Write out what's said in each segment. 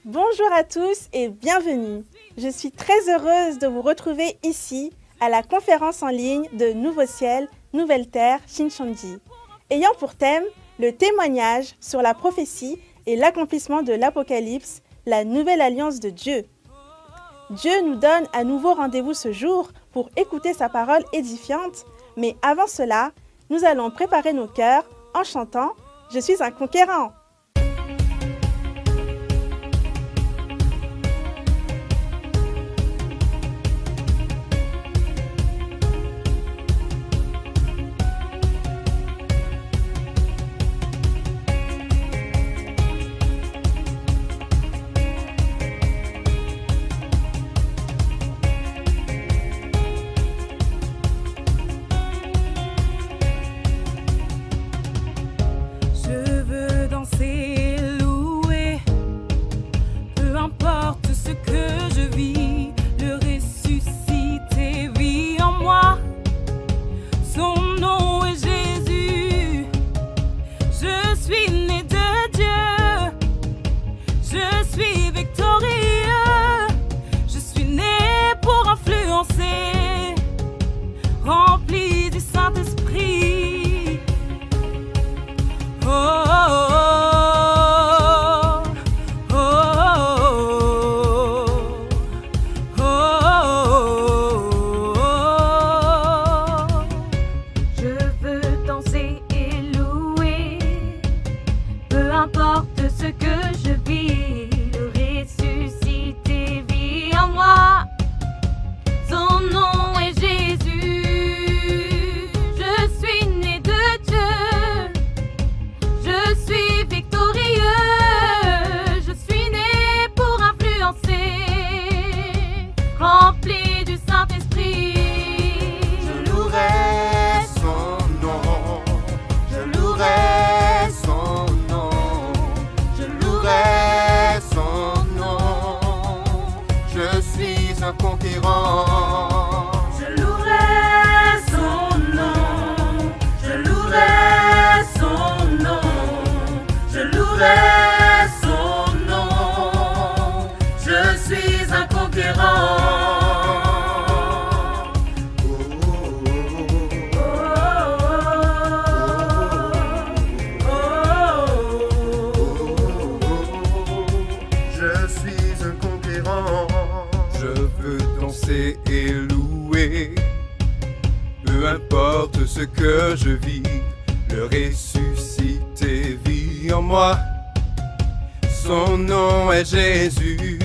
Bonjour à tous et bienvenue. Je suis très heureuse de vous retrouver ici à la conférence en ligne de Nouveau Ciel, Nouvelle Terre, Shincheonji, ayant pour thème le témoignage sur la prophétie et l'accomplissement de l'Apocalypse, la nouvelle alliance de Dieu. Dieu nous donne à nouveau rendez-vous ce jour pour écouter sa parole édifiante, mais avant cela, nous allons préparer nos cœurs en chantant « Je suis un conquérant ». Ce que je vis, le ressuscité vit en moi. Son nom est Jésus.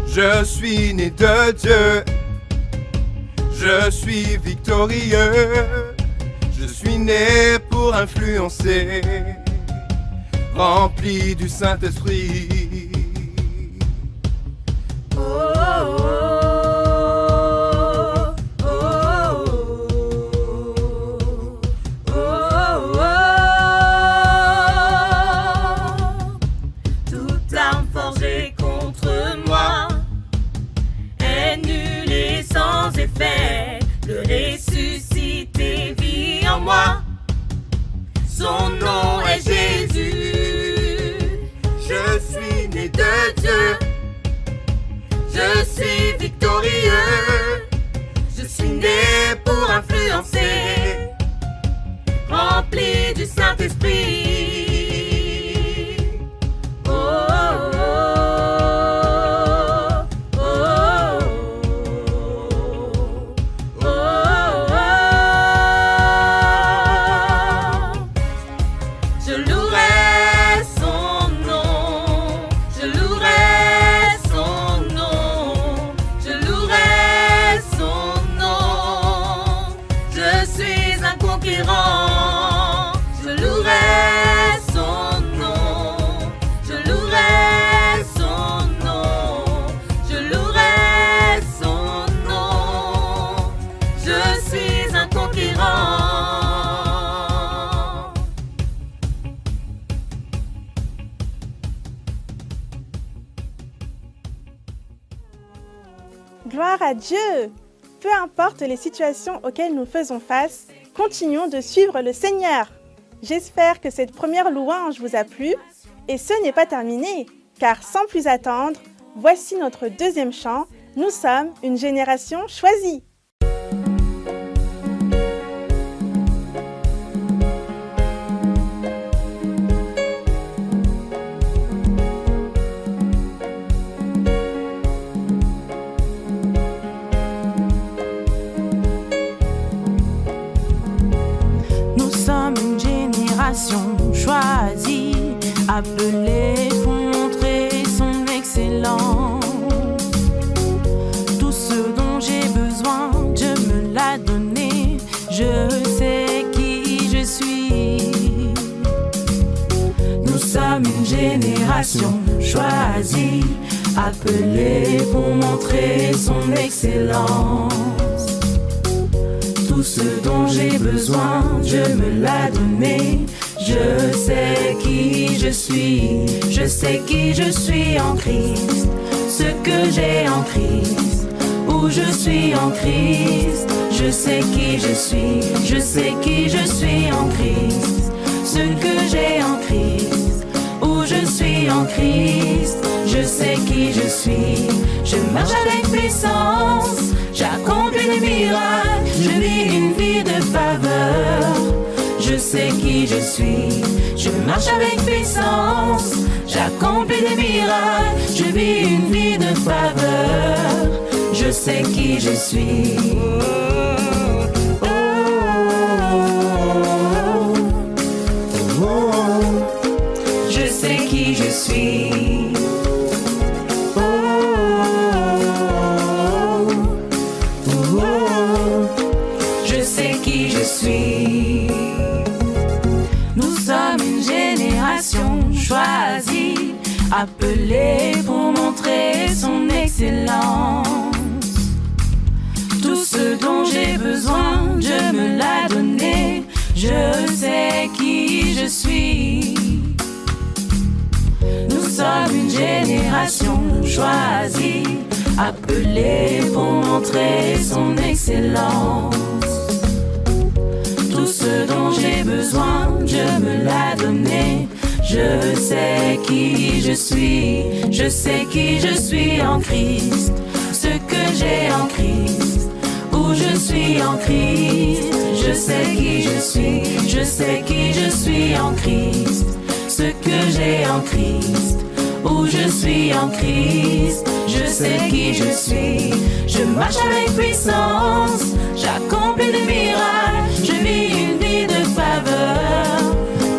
Je suis né de Dieu. Je suis victorieux. Je suis né pour influencer, rempli du Saint-Esprit. Le ressuscité vit en moi. Son nom est Jésus. Je suis né de Dieu. Je suis victorieux. Je suis né pour influencer, rempli du Saint-Esprit. Gloire à Dieu! Peu importe les situations auxquelles nous faisons face, continuons de suivre le Seigneur. J'espère que cette première louange vous a plu et ce n'est pas terminé. car sans plus attendre, voici notre deuxième chant. Nous sommes une génération choisie. Nous sommes une génération choisie, appelée pour montrer son excellence. Tout ce dont j'ai besoin, Dieu me l'a donné. Je sais qui je suis. Nous sommes une génération choisie, appelée pour montrer son excellence. Tout ce dont j'ai besoin, Dieu me l'a donné. Je sais qui je suis, je sais qui je suis en Christ. Ce que j'ai en Christ, où je suis en Christ. Je sais qui je suis, je sais qui je suis en Christ. Ce que j'ai en Christ, où je suis en Christ. Je sais qui je suis, je marche avec puissance. J'accomplis des miracles, je vis une vie de faveur. Je sais qui je suis, je marche avec puissance. J'accomplis des miracles, je vis une vie de faveur. Je sais qui je suis. Je sais qui je suis. Je sais qui je suis. Nous sommes une génération choisie, appelée pour montrer son excellence. Tout ce dont j'ai besoin, Dieu me l'a donné. Je sais qui je suis. Nous sommes une génération choisie, appelée pour montrer son excellence. Tout ce dont j'ai besoin, Dieu me l'a donné. Je sais qui je suis, je sais qui je suis en Christ. Ce que j'ai en Christ, où je suis en Christ. Je sais qui je suis, je sais qui je suis en Christ. Ce que j'ai en Christ, où je suis en Christ. Je sais qui je suis, je marche avec puissance. J'accomplis des miracles, je vis une vie de faveur.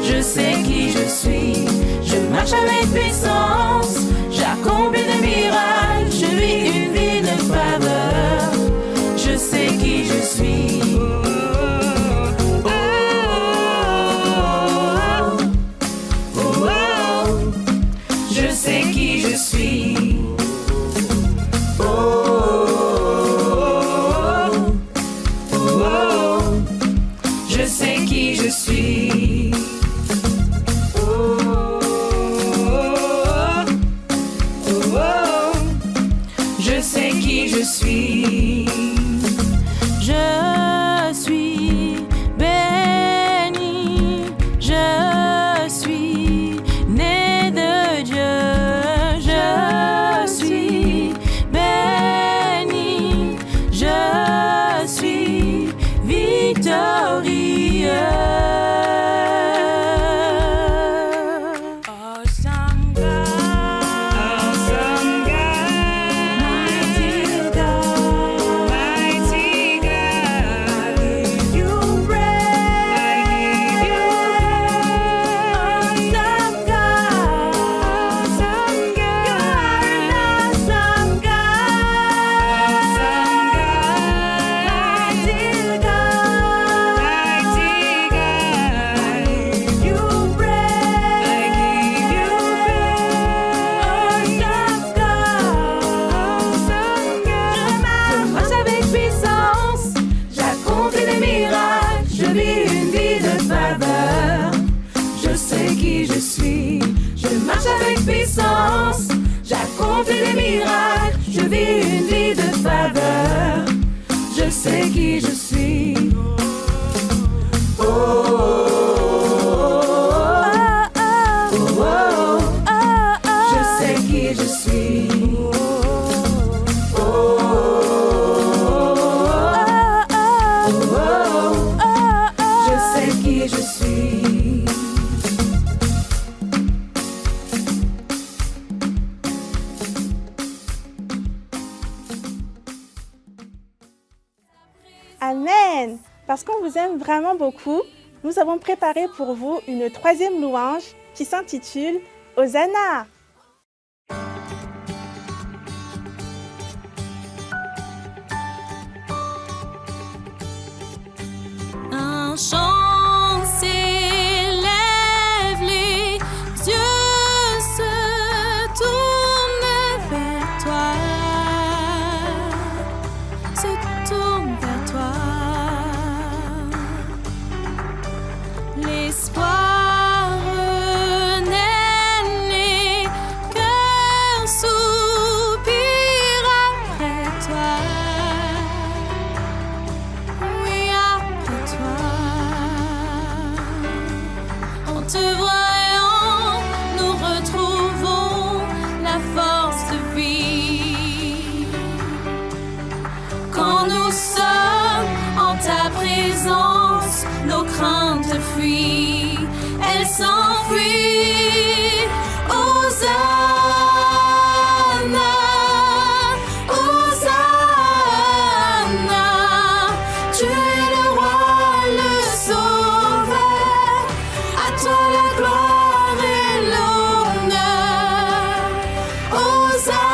Je sais qui je suis, je marche avec puissance. J'accomplis des miracles, je vis une vie de faveur. Je sais qui je suis. Je sais qui je suis. Je sais qui je suis. Je sais qui je suis. Je suis béni. Je suis né de Dieu. Je suis béni. Je suis victorieux. Awesome God, mighty God, mighty God. I give you praise. Awesome God, awesome God. You are an awesome God. Awesome God, mighty God, mighty God. I give you praise. I give you praise. Awesome God, awesome God. Je marche avec puissance. J'accomplis des miracles. Je vis une vie de faveur. Je sais qui je suis. Je marche avec puissance. J'accomplis des miracles. Je vis une vie de faveur. Je sais qui je suis. Je sais parce qu'on vous aime vraiment beaucoup, nous avons préparé pour vous une troisième louange qui s'intitule « Hosanna ». Un chant s'élève, les yeux se tournent vers toi, se tournent vers toi. L'espoir renaît, les cœurs soupirent après toi. Oui, après toi. En te voyant, nous retrouvons la force de vie. Quand nous sommes en ta présence, nos craintes fuient, elles s'enfuient. Hosanna, Hosanna, tu es le roi, le sauveur, à toi la gloire et l'honneur. Hosanna,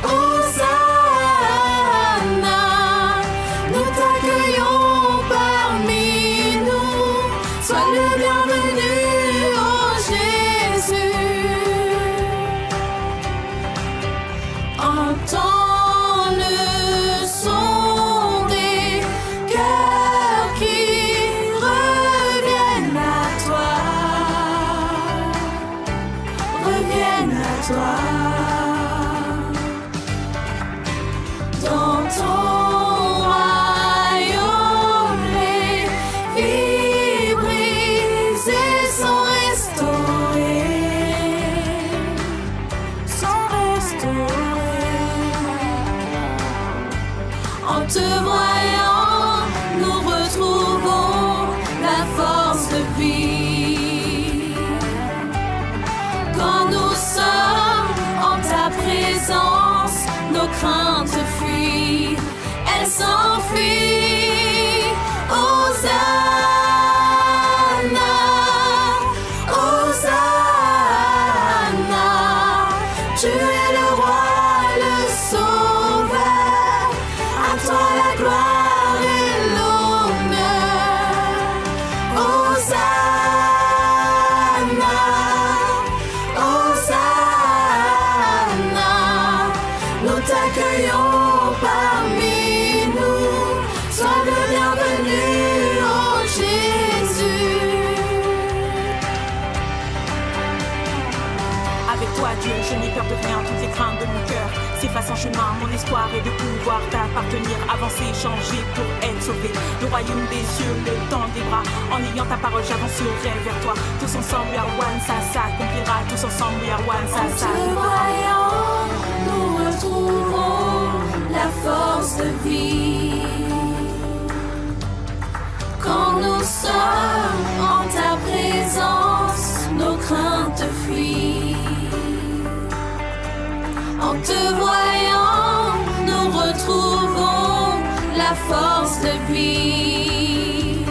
Hosanna, nous t'accueillons parmi nous, sois le bienvenu, ô Jésus. Entends le son des cœurs qui reviennent à toi, reviennent à toi. Dans ton royaume, les vies brisées sont restaurées, sont restaurées. En te voyant, nous retrouvons la force de vie. Quand nous sommes en ta présence, nos craintes fuient, elles s'enfuient. Hosanna, Hosanna, tu es le roi, le sauveur, à toi la gloire et l'honneur. Hosanna, Hosanna, nous t'accueillons parmi nous, sois le bienvenu, ô Jésus. Avec toi, Dieu, je n'ai peur de rien, toutes les craintes de mon cœur s'effacent en chemin. Mon espoir est de pouvoir t'appartenir, avancer, changer pour être sauvé. Le royaume des cieux, le temps des bras. En ayant ta parole, j'avancerai vers toi. Tous ensemble, we are one, ça s'accomplira. Tous ensemble, we are one, ça En te s'accomplira. voyant, nous retrouvons la force de vie. Quand nous sommes en ta présence, nos craintes fuient. En te voyant, nous retrouvons la force de vie.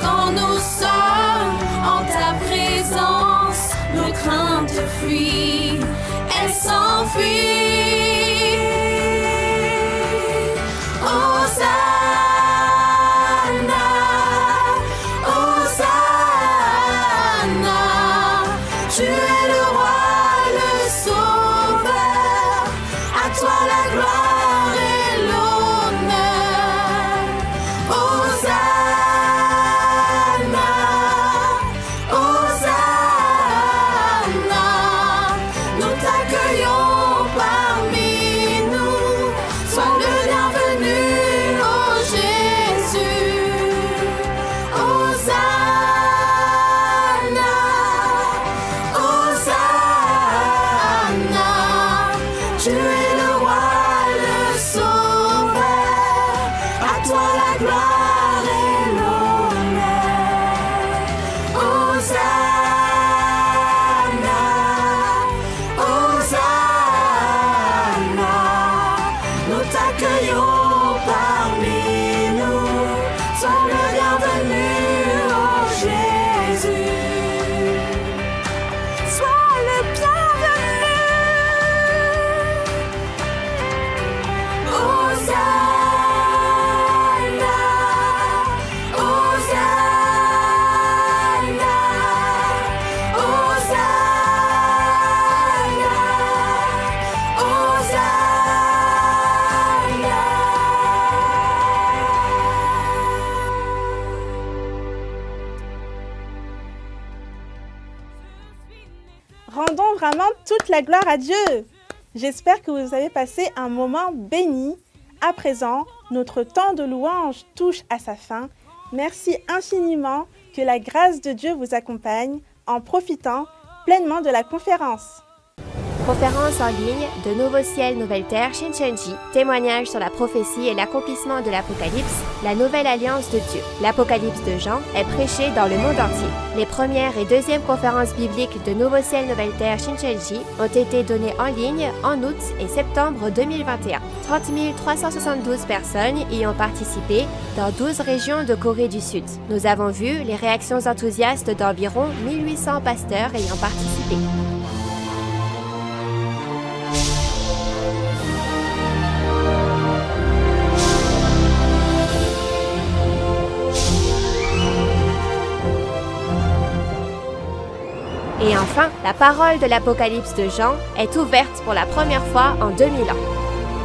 Quand nous sommes en ta présence, nos craintes fuient, elles s'enfuient. Hosanna, Hosanna, tu es le roi, le sauveur, à toi la gloire et l'honneur. Hosanna, Hosanna, nous t'accueillons parmi nous, sois le bienvenu, ô Jésus. Hosanna, Hosanna, tu es le roi, le sauveur, à toi la gloire et l'honneur. Hosanna, Hosanna, nous t'accueillons Rendons vraiment toute la gloire à Dieu. J'espère que vous avez passé un moment béni. À présent, notre temps de louange touche à sa fin. Merci infiniment, que la grâce de Dieu vous accompagne en profitant pleinement de la conférence. Conférence en ligne de Nouveau Ciel, Nouvelle Terre, Shinchanji, témoignage sur la prophétie et l'accomplissement de l'Apocalypse, la nouvelle alliance de Dieu. L'Apocalypse de Jean est prêché dans le monde entier. Les premières et deuxièmes conférences bibliques de Nouveau Ciel, Nouvelle Terre, Shinchanji ont été données en ligne en août et septembre 2021. 30 372 personnes y ont participé dans 12 régions de Corée du Sud. Nous avons vu les réactions enthousiastes d'environ 1800 pasteurs ayant participé. Et enfin, la parole de l'Apocalypse de Jean est ouverte pour la première fois en 2000 ans.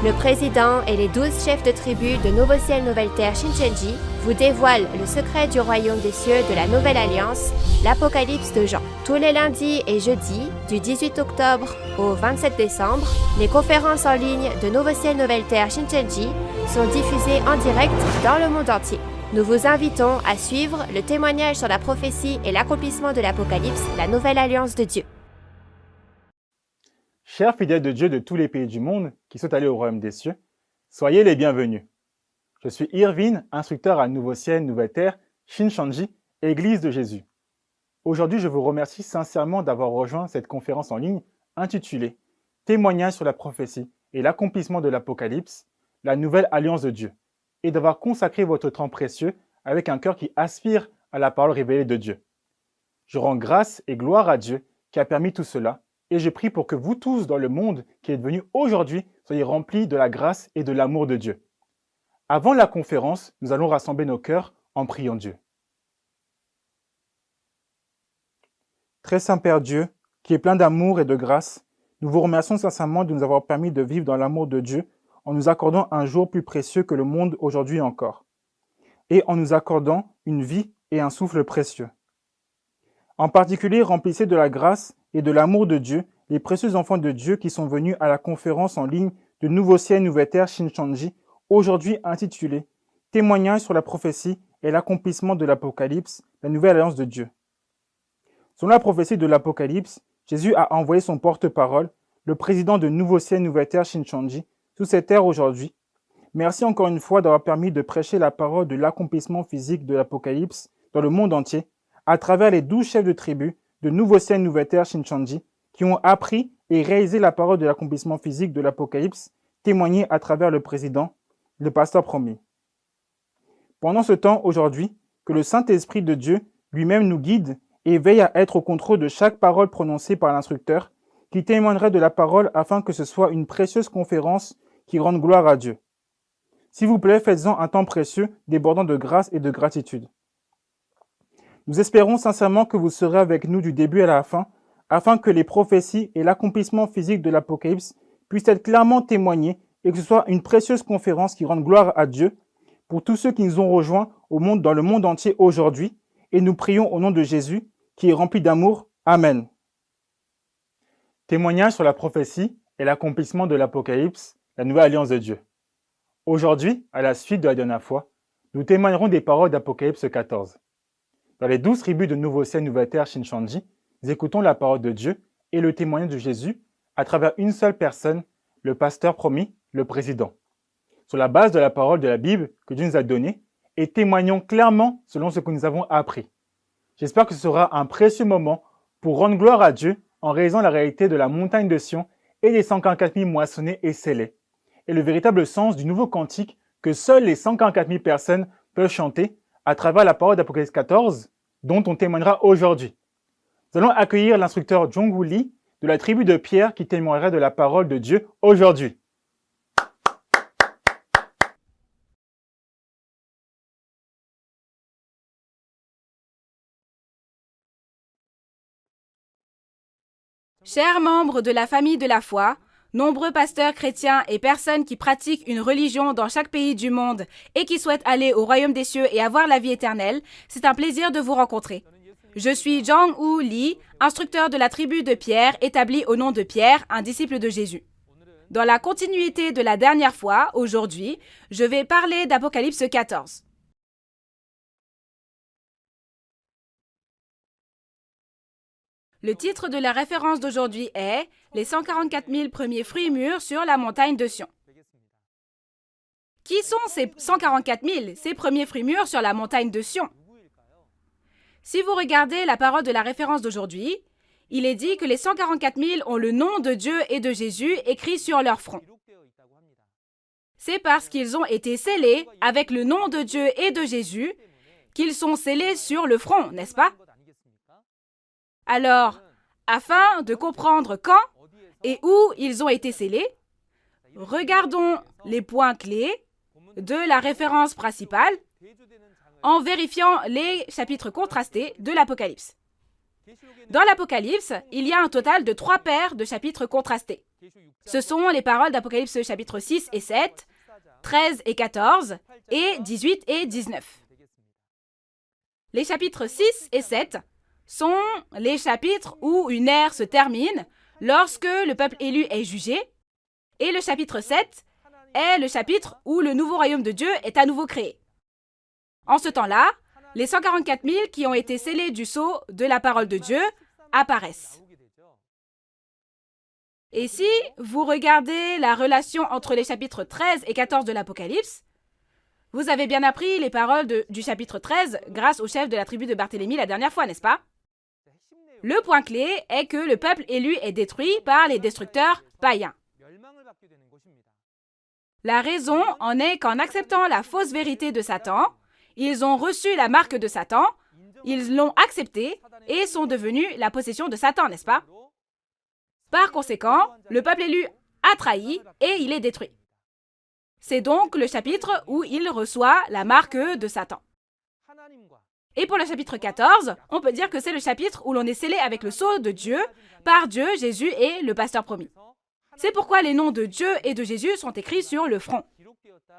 Le président et les 12 chefs de tribu de Nouveau Ciel, Nouvelle Terre, Shinchanji vous dévoilent le secret du royaume des cieux de la Nouvelle Alliance, l'Apocalypse de Jean. Tous les lundis et jeudis, du 18 octobre au 27 décembre, les conférences en ligne de Nouveau Ciel, Nouvelle Terre, Shinchanji sont diffusées en direct dans le monde entier. Nous vous invitons à suivre le témoignage sur la prophétie et l'accomplissement de l'Apocalypse, la nouvelle alliance de Dieu. Chers fidèles de Dieu de tous les pays du monde qui sont allés au royaume des cieux, soyez les bienvenus. Je suis Irvine, instructeur à Nouveau Ciel, Nouvelle Terre, Shinchanji, Église de Jésus. Aujourd'hui, je vous remercie sincèrement d'avoir rejoint cette conférence en ligne intitulée « Témoignage sur la prophétie et l'accomplissement de l'Apocalypse, la nouvelle alliance de Dieu » et d'avoir consacré votre temps précieux avec un cœur qui aspire à la parole révélée de Dieu. Je rends grâce et gloire à Dieu qui a permis tout cela, et je prie pour que vous tous dans le monde qui êtes venus aujourd'hui soyez remplis de la grâce et de l'amour de Dieu. Avant la conférence, nous allons rassembler nos cœurs en priant Dieu. Très saint Père Dieu, qui est plein d'amour et de grâce, nous vous remercions sincèrement de nous avoir permis de vivre dans l'amour de Dieu en nous accordant un jour plus précieux que le monde aujourd'hui encore, et en nous accordant une vie et un souffle précieux. En particulier, remplissez de la grâce et de l'amour de Dieu les précieux enfants de Dieu qui sont venus à la conférence en ligne de Nouveau Ciel, Nouvelle Terre, Shinchanji, aujourd'hui intitulée « Témoignage sur la prophétie et l'accomplissement de l'Apocalypse, la nouvelle alliance de Dieu ». Selon la prophétie de l'Apocalypse, Jésus a envoyé son porte-parole, le président de Nouveau Ciel, Nouvelle Terre, Shinchanji, sous cette terre aujourd'hui. Merci encore une fois d'avoir permis de prêcher la parole de l'accomplissement physique de l'Apocalypse dans le monde entier, à travers les 12 chefs de tribu de Nouveau Ciel, Nouvelle Terre, Shinchanji, qui ont appris et réalisé la parole de l'accomplissement physique de l'Apocalypse, témoignée à travers le président, le pasteur promis. Pendant ce temps, aujourd'hui, que le Saint-Esprit de Dieu lui-même nous guide et veille à être au contrôle de chaque parole prononcée par l'instructeur, qui témoignerait de la parole afin que ce soit une précieuse conférence qui rende gloire à Dieu. S'il vous plaît, faites-en un temps précieux, débordant de grâce et de gratitude. Nous espérons sincèrement que vous serez avec nous du début à la fin, afin que les prophéties et l'accomplissement physique de l'Apocalypse puissent être clairement témoignés et que ce soit une précieuse conférence qui rende gloire à Dieu pour tous ceux qui nous ont rejoints dans le monde entier aujourd'hui. Et nous prions au nom de Jésus, qui est rempli d'amour. Amen. Témoignage sur la prophétie et l'accomplissement de l'Apocalypse, la nouvelle alliance de Dieu. Aujourd'hui, à la suite de la dernière fois, nous témoignerons des paroles d'Apocalypse 14. Dans les 12 tribus de Nouveau Ciel, Nouvelle Terre, Shinchanji, nous écoutons la parole de Dieu et le témoignage de Jésus à travers une seule personne, le pasteur promis, le président. Sur la base de la parole de la Bible que Dieu nous a donnée, et témoignons clairement selon ce que nous avons appris. J'espère que ce sera un précieux moment pour rendre gloire à Dieu en réalisant la réalité de la montagne de Sion et les 144 000 moissonnés et scellés, et le véritable sens du nouveau cantique que seules les 144 000 personnes peuvent chanter à travers la parole d'Apocalypse 14, dont on témoignera aujourd'hui. Nous allons accueillir l'instructeur Jong-Woo Lee de la tribu de Pierre qui témoignera de la parole de Dieu aujourd'hui. Chers membres de la famille de la foi, nombreux pasteurs chrétiens et personnes qui pratiquent une religion dans chaque pays du monde et qui souhaitent aller au royaume des cieux et avoir la vie éternelle, c'est un plaisir de vous rencontrer. Je suis Jong-Woo Lee, instructeur de la tribu de Pierre, établi au nom de Pierre, un disciple de Jésus. Dans la continuité de la dernière fois, aujourd'hui, je vais parler d'Apocalypse 14. Le titre de la référence d'aujourd'hui est « Les 144 000 premiers fruits mûrs sur la montagne de Sion ». Qui sont ces 144 000, ces premiers fruits mûrs sur la montagne de Sion? Si vous regardez la parole de la référence d'aujourd'hui, il est dit que les 144 000 ont le nom de Dieu et de Jésus écrit sur leur front. C'est parce qu'ils ont été scellés avec le nom de Dieu et de Jésus qu'ils sont scellés sur le front, n'est-ce pas? Alors, afin de comprendre quand et où ils ont été scellés, regardons les points clés de la référence principale en vérifiant les chapitres contrastés de l'Apocalypse. Dans l'Apocalypse, il y a un total de 3 paires de chapitres contrastés. Ce sont les paroles d'Apocalypse chapitres 6 et 7, 13 et 14, et 18 et 19. Les chapitres 6 et 7 sont les chapitres où une ère se termine lorsque le peuple élu est jugé, et le chapitre 7 est le chapitre où le nouveau royaume de Dieu est à nouveau créé. En ce temps-là, les 144 000 qui ont été scellés du sceau de la parole de Dieu apparaissent. Et si vous regardez la relation entre les chapitres 13 et 14 de l'Apocalypse, vous avez bien appris les paroles du chapitre 13 grâce au chef de la tribu de Barthélemy la dernière fois, n'est-ce pas? Le point clé est que le peuple élu est détruit par les destructeurs païens. La raison en est qu'en acceptant la fausse vérité de Satan, ils ont reçu la marque de Satan, ils l'ont acceptée et sont devenus la possession de Satan, n'est-ce pas? Par conséquent, le peuple élu a trahi et il est détruit. C'est donc le chapitre où il reçoit la marque de Satan. Et pour le chapitre 14, on peut dire que c'est le chapitre où l'on est scellé avec le sceau de Dieu, par Dieu, Jésus et le pasteur promis. C'est pourquoi les noms de Dieu et de Jésus sont écrits sur le front.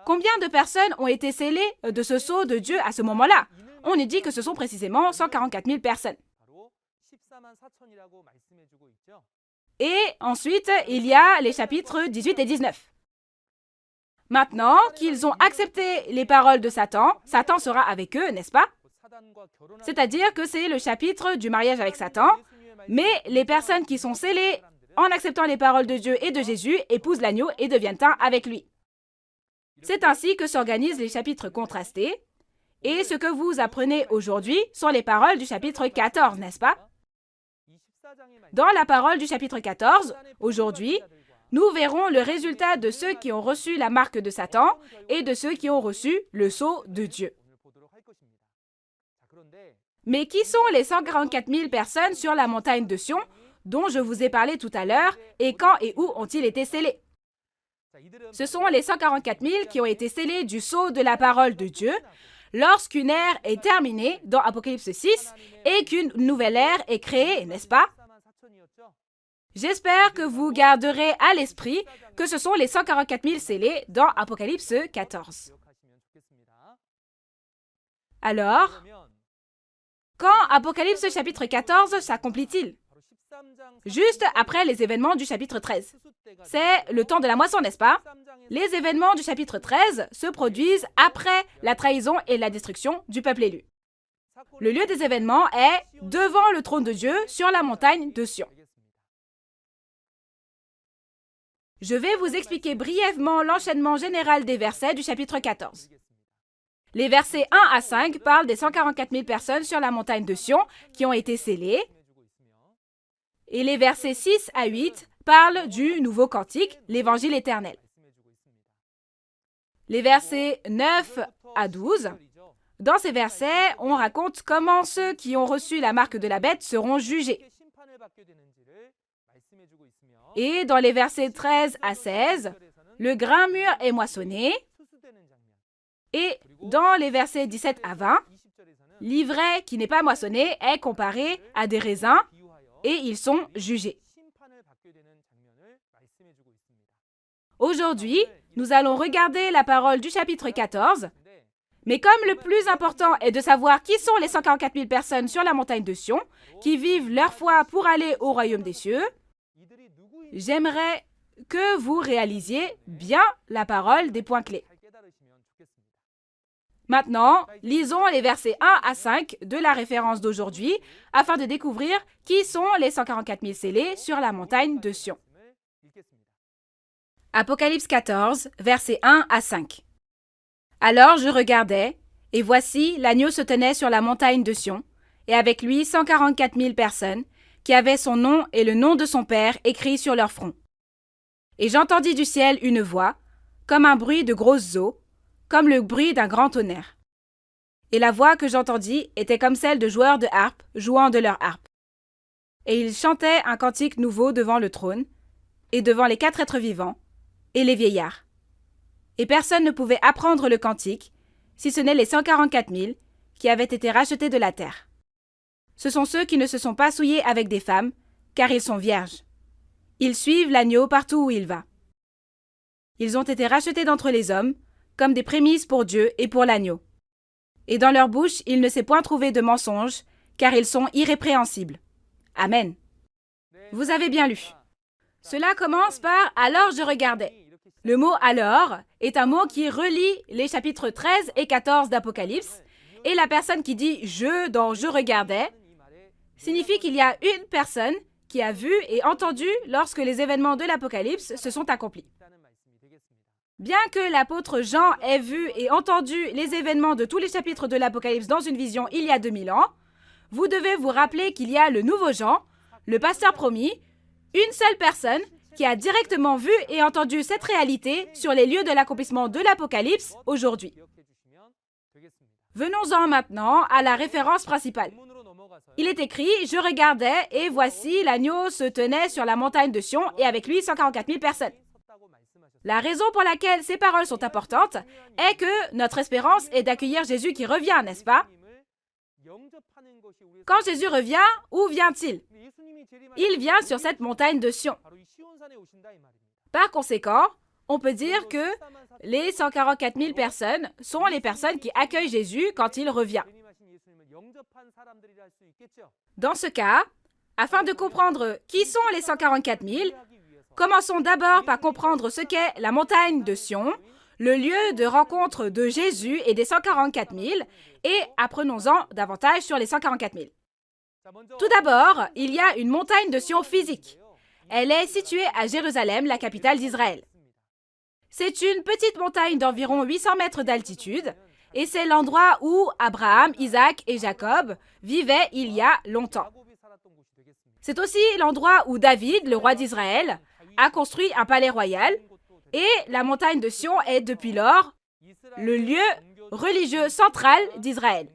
Combien de personnes ont été scellées de ce sceau de Dieu à ce moment-là? On nous dit que ce sont précisément 144 000 personnes. Et ensuite, il y a les chapitres 18 et 19. Maintenant qu'ils ont accepté les paroles de Satan, Satan sera avec eux, n'est-ce pas? C'est-à-dire que c'est le chapitre du mariage avec Satan, mais les personnes qui sont scellées en acceptant les paroles de Dieu et de Jésus épousent l'agneau et deviennent un avec lui. C'est ainsi que s'organisent les chapitres contrastés, et ce que vous apprenez aujourd'hui sont les paroles du chapitre 14, n'est-ce pas? Dans la parole du chapitre 14, aujourd'hui, nous verrons le résultat de ceux qui ont reçu la marque de Satan et de ceux qui ont reçu le sceau de Dieu. Mais qui sont les 144 000 personnes sur la montagne de Sion dont je vous ai parlé tout à l'heure et quand et où ont-ils été scellés? Ce sont les 144 000 qui ont été scellés du sceau de la parole de Dieu lorsqu'une ère est terminée dans Apocalypse 6 et qu'une nouvelle ère est créée, n'est-ce pas? J'espère que vous garderez à l'esprit que ce sont les 144 000 scellés dans Apocalypse 14. Alors, quand Apocalypse chapitre 14 s'accomplit-il? Juste après les événements du chapitre 13. C'est le temps de la moisson, n'est-ce pas? Les événements du chapitre 13 se produisent après la trahison et la destruction du peuple élu. Le lieu des événements est devant le trône de Dieu sur la montagne de Sion. Je vais vous expliquer brièvement l'enchaînement général des versets du chapitre 14. Les versets 1 à 5 parlent des 144 000 personnes sur la montagne de Sion qui ont été scellées. Et les versets 6 à 8 parlent du nouveau cantique, l'évangile éternel. Les versets 9 à 12, dans ces versets, on raconte comment ceux qui ont reçu la marque de la bête seront jugés. Et dans les versets 13 à 16, le grain mûr est moissonné. Et dans les versets 17 à 20, l'ivraie qui n'est pas moissonné est comparé à des raisins et ils sont jugés. Aujourd'hui, nous allons regarder la parole du chapitre 14, Mais comme le plus important est de savoir qui sont les 144 000 personnes sur la montagne de Sion, qui vivent leur foi pour aller au royaume des cieux, j'aimerais que vous réalisiez bien la parole des points clés. Maintenant, lisons les versets 1 à 5 de la référence d'aujourd'hui afin de découvrir qui sont les 144 000 scellés sur la montagne de Sion. Apocalypse 14, versets 1 à 5. Alors je regardais, et voici, l'agneau se tenait sur la montagne de Sion, et avec lui 144 000 personnes, qui avaient son nom et le nom de son Père écrits sur leur front. Et j'entendis du ciel une voix, comme un bruit de grosses eaux, comme le bruit d'un grand tonnerre. Et la voix que j'entendis était comme celle de joueurs de harpe jouant de leur harpe. Et ils chantaient un cantique nouveau devant le trône, et devant les 4 êtres vivants, et les vieillards. Et personne ne pouvait apprendre le cantique, si ce n'est les 144 000 qui avaient été rachetés de la terre. Ce sont ceux qui ne se sont pas souillés avec des femmes, car ils sont vierges. Ils suivent l'agneau partout où il va. Ils ont été rachetés d'entre les hommes, comme des prémices pour Dieu et pour l'agneau. Et dans leur bouche, il ne s'est point trouvé de mensonge, car ils sont irrépréhensibles. Amen. Vous avez bien lu. Cela commence par « alors je regardais ». Le mot « alors » est un mot qui relie les chapitres 13 et 14 d'Apocalypse, et la personne qui dit « je » dans « je regardais » signifie qu'il y a une personne qui a vu et entendu lorsque les événements de l'Apocalypse se sont accomplis. Bien que l'apôtre Jean ait vu et entendu les événements de tous les chapitres de l'Apocalypse dans une vision il y a 2000 ans, vous devez vous rappeler qu'il y a le nouveau Jean, le pasteur promis, une seule personne qui a directement vu et entendu cette réalité sur les lieux de l'accomplissement de l'Apocalypse aujourd'hui. Venons-en maintenant à la référence principale. Il est écrit « Je regardais et voici l'agneau se tenait sur la montagne de Sion et avec lui 144 000 personnes ». La raison pour laquelle ces paroles sont importantes est que notre espérance est d'accueillir Jésus qui revient, n'est-ce pas? Quand Jésus revient, où vient-il? Il vient sur cette montagne de Sion. Par conséquent, on peut dire que les 144 000 personnes sont les personnes qui accueillent Jésus quand il revient. Dans ce cas, afin de comprendre qui sont les 144 000, commençons d'abord par comprendre ce qu'est la montagne de Sion, le lieu de rencontre de Jésus et des 144 000, et apprenons-en davantage sur les 144 000. Tout d'abord, il y a une montagne de Sion physique. Elle est située à Jérusalem, la capitale d'Israël. C'est une petite montagne d'environ 800 mètres d'altitude, et c'est l'endroit où Abraham, Isaac et Jacob vivaient il y a longtemps. C'est aussi l'endroit où David, le roi d'Israël, a construit un palais royal, et la montagne de Sion est depuis lors le lieu religieux central d'Israël.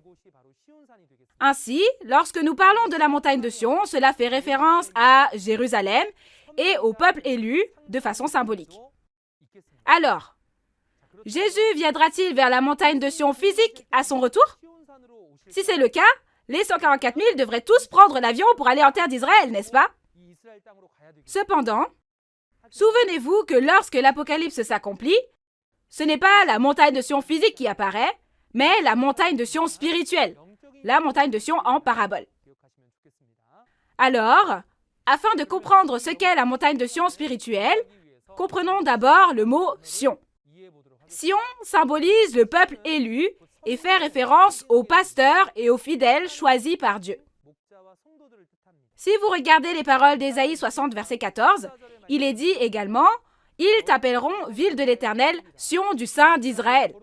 Ainsi, lorsque nous parlons de la montagne de Sion, cela fait référence à Jérusalem et au peuple élu de façon symbolique. Alors, Jésus viendra-t-il vers la montagne de Sion physique à son retour? Si c'est le cas, les 144 000 devraient tous prendre l'avion pour aller en terre d'Israël, n'est-ce pas? Cependant, souvenez-vous que lorsque l'Apocalypse s'accomplit, ce n'est pas la montagne de Sion physique qui apparaît, mais la montagne de Sion spirituelle, la montagne de Sion en parabole. Alors, afin de comprendre ce qu'est la montagne de Sion spirituelle, comprenons d'abord le mot Sion. Sion symbolise le peuple élu et fait référence aux pasteurs et aux fidèles choisis par Dieu. Si vous regardez les paroles d'Ésaïe 60, verset 14, il est dit également « Ils t'appelleront ville de l'Éternel, Sion du Saint d'Israël ».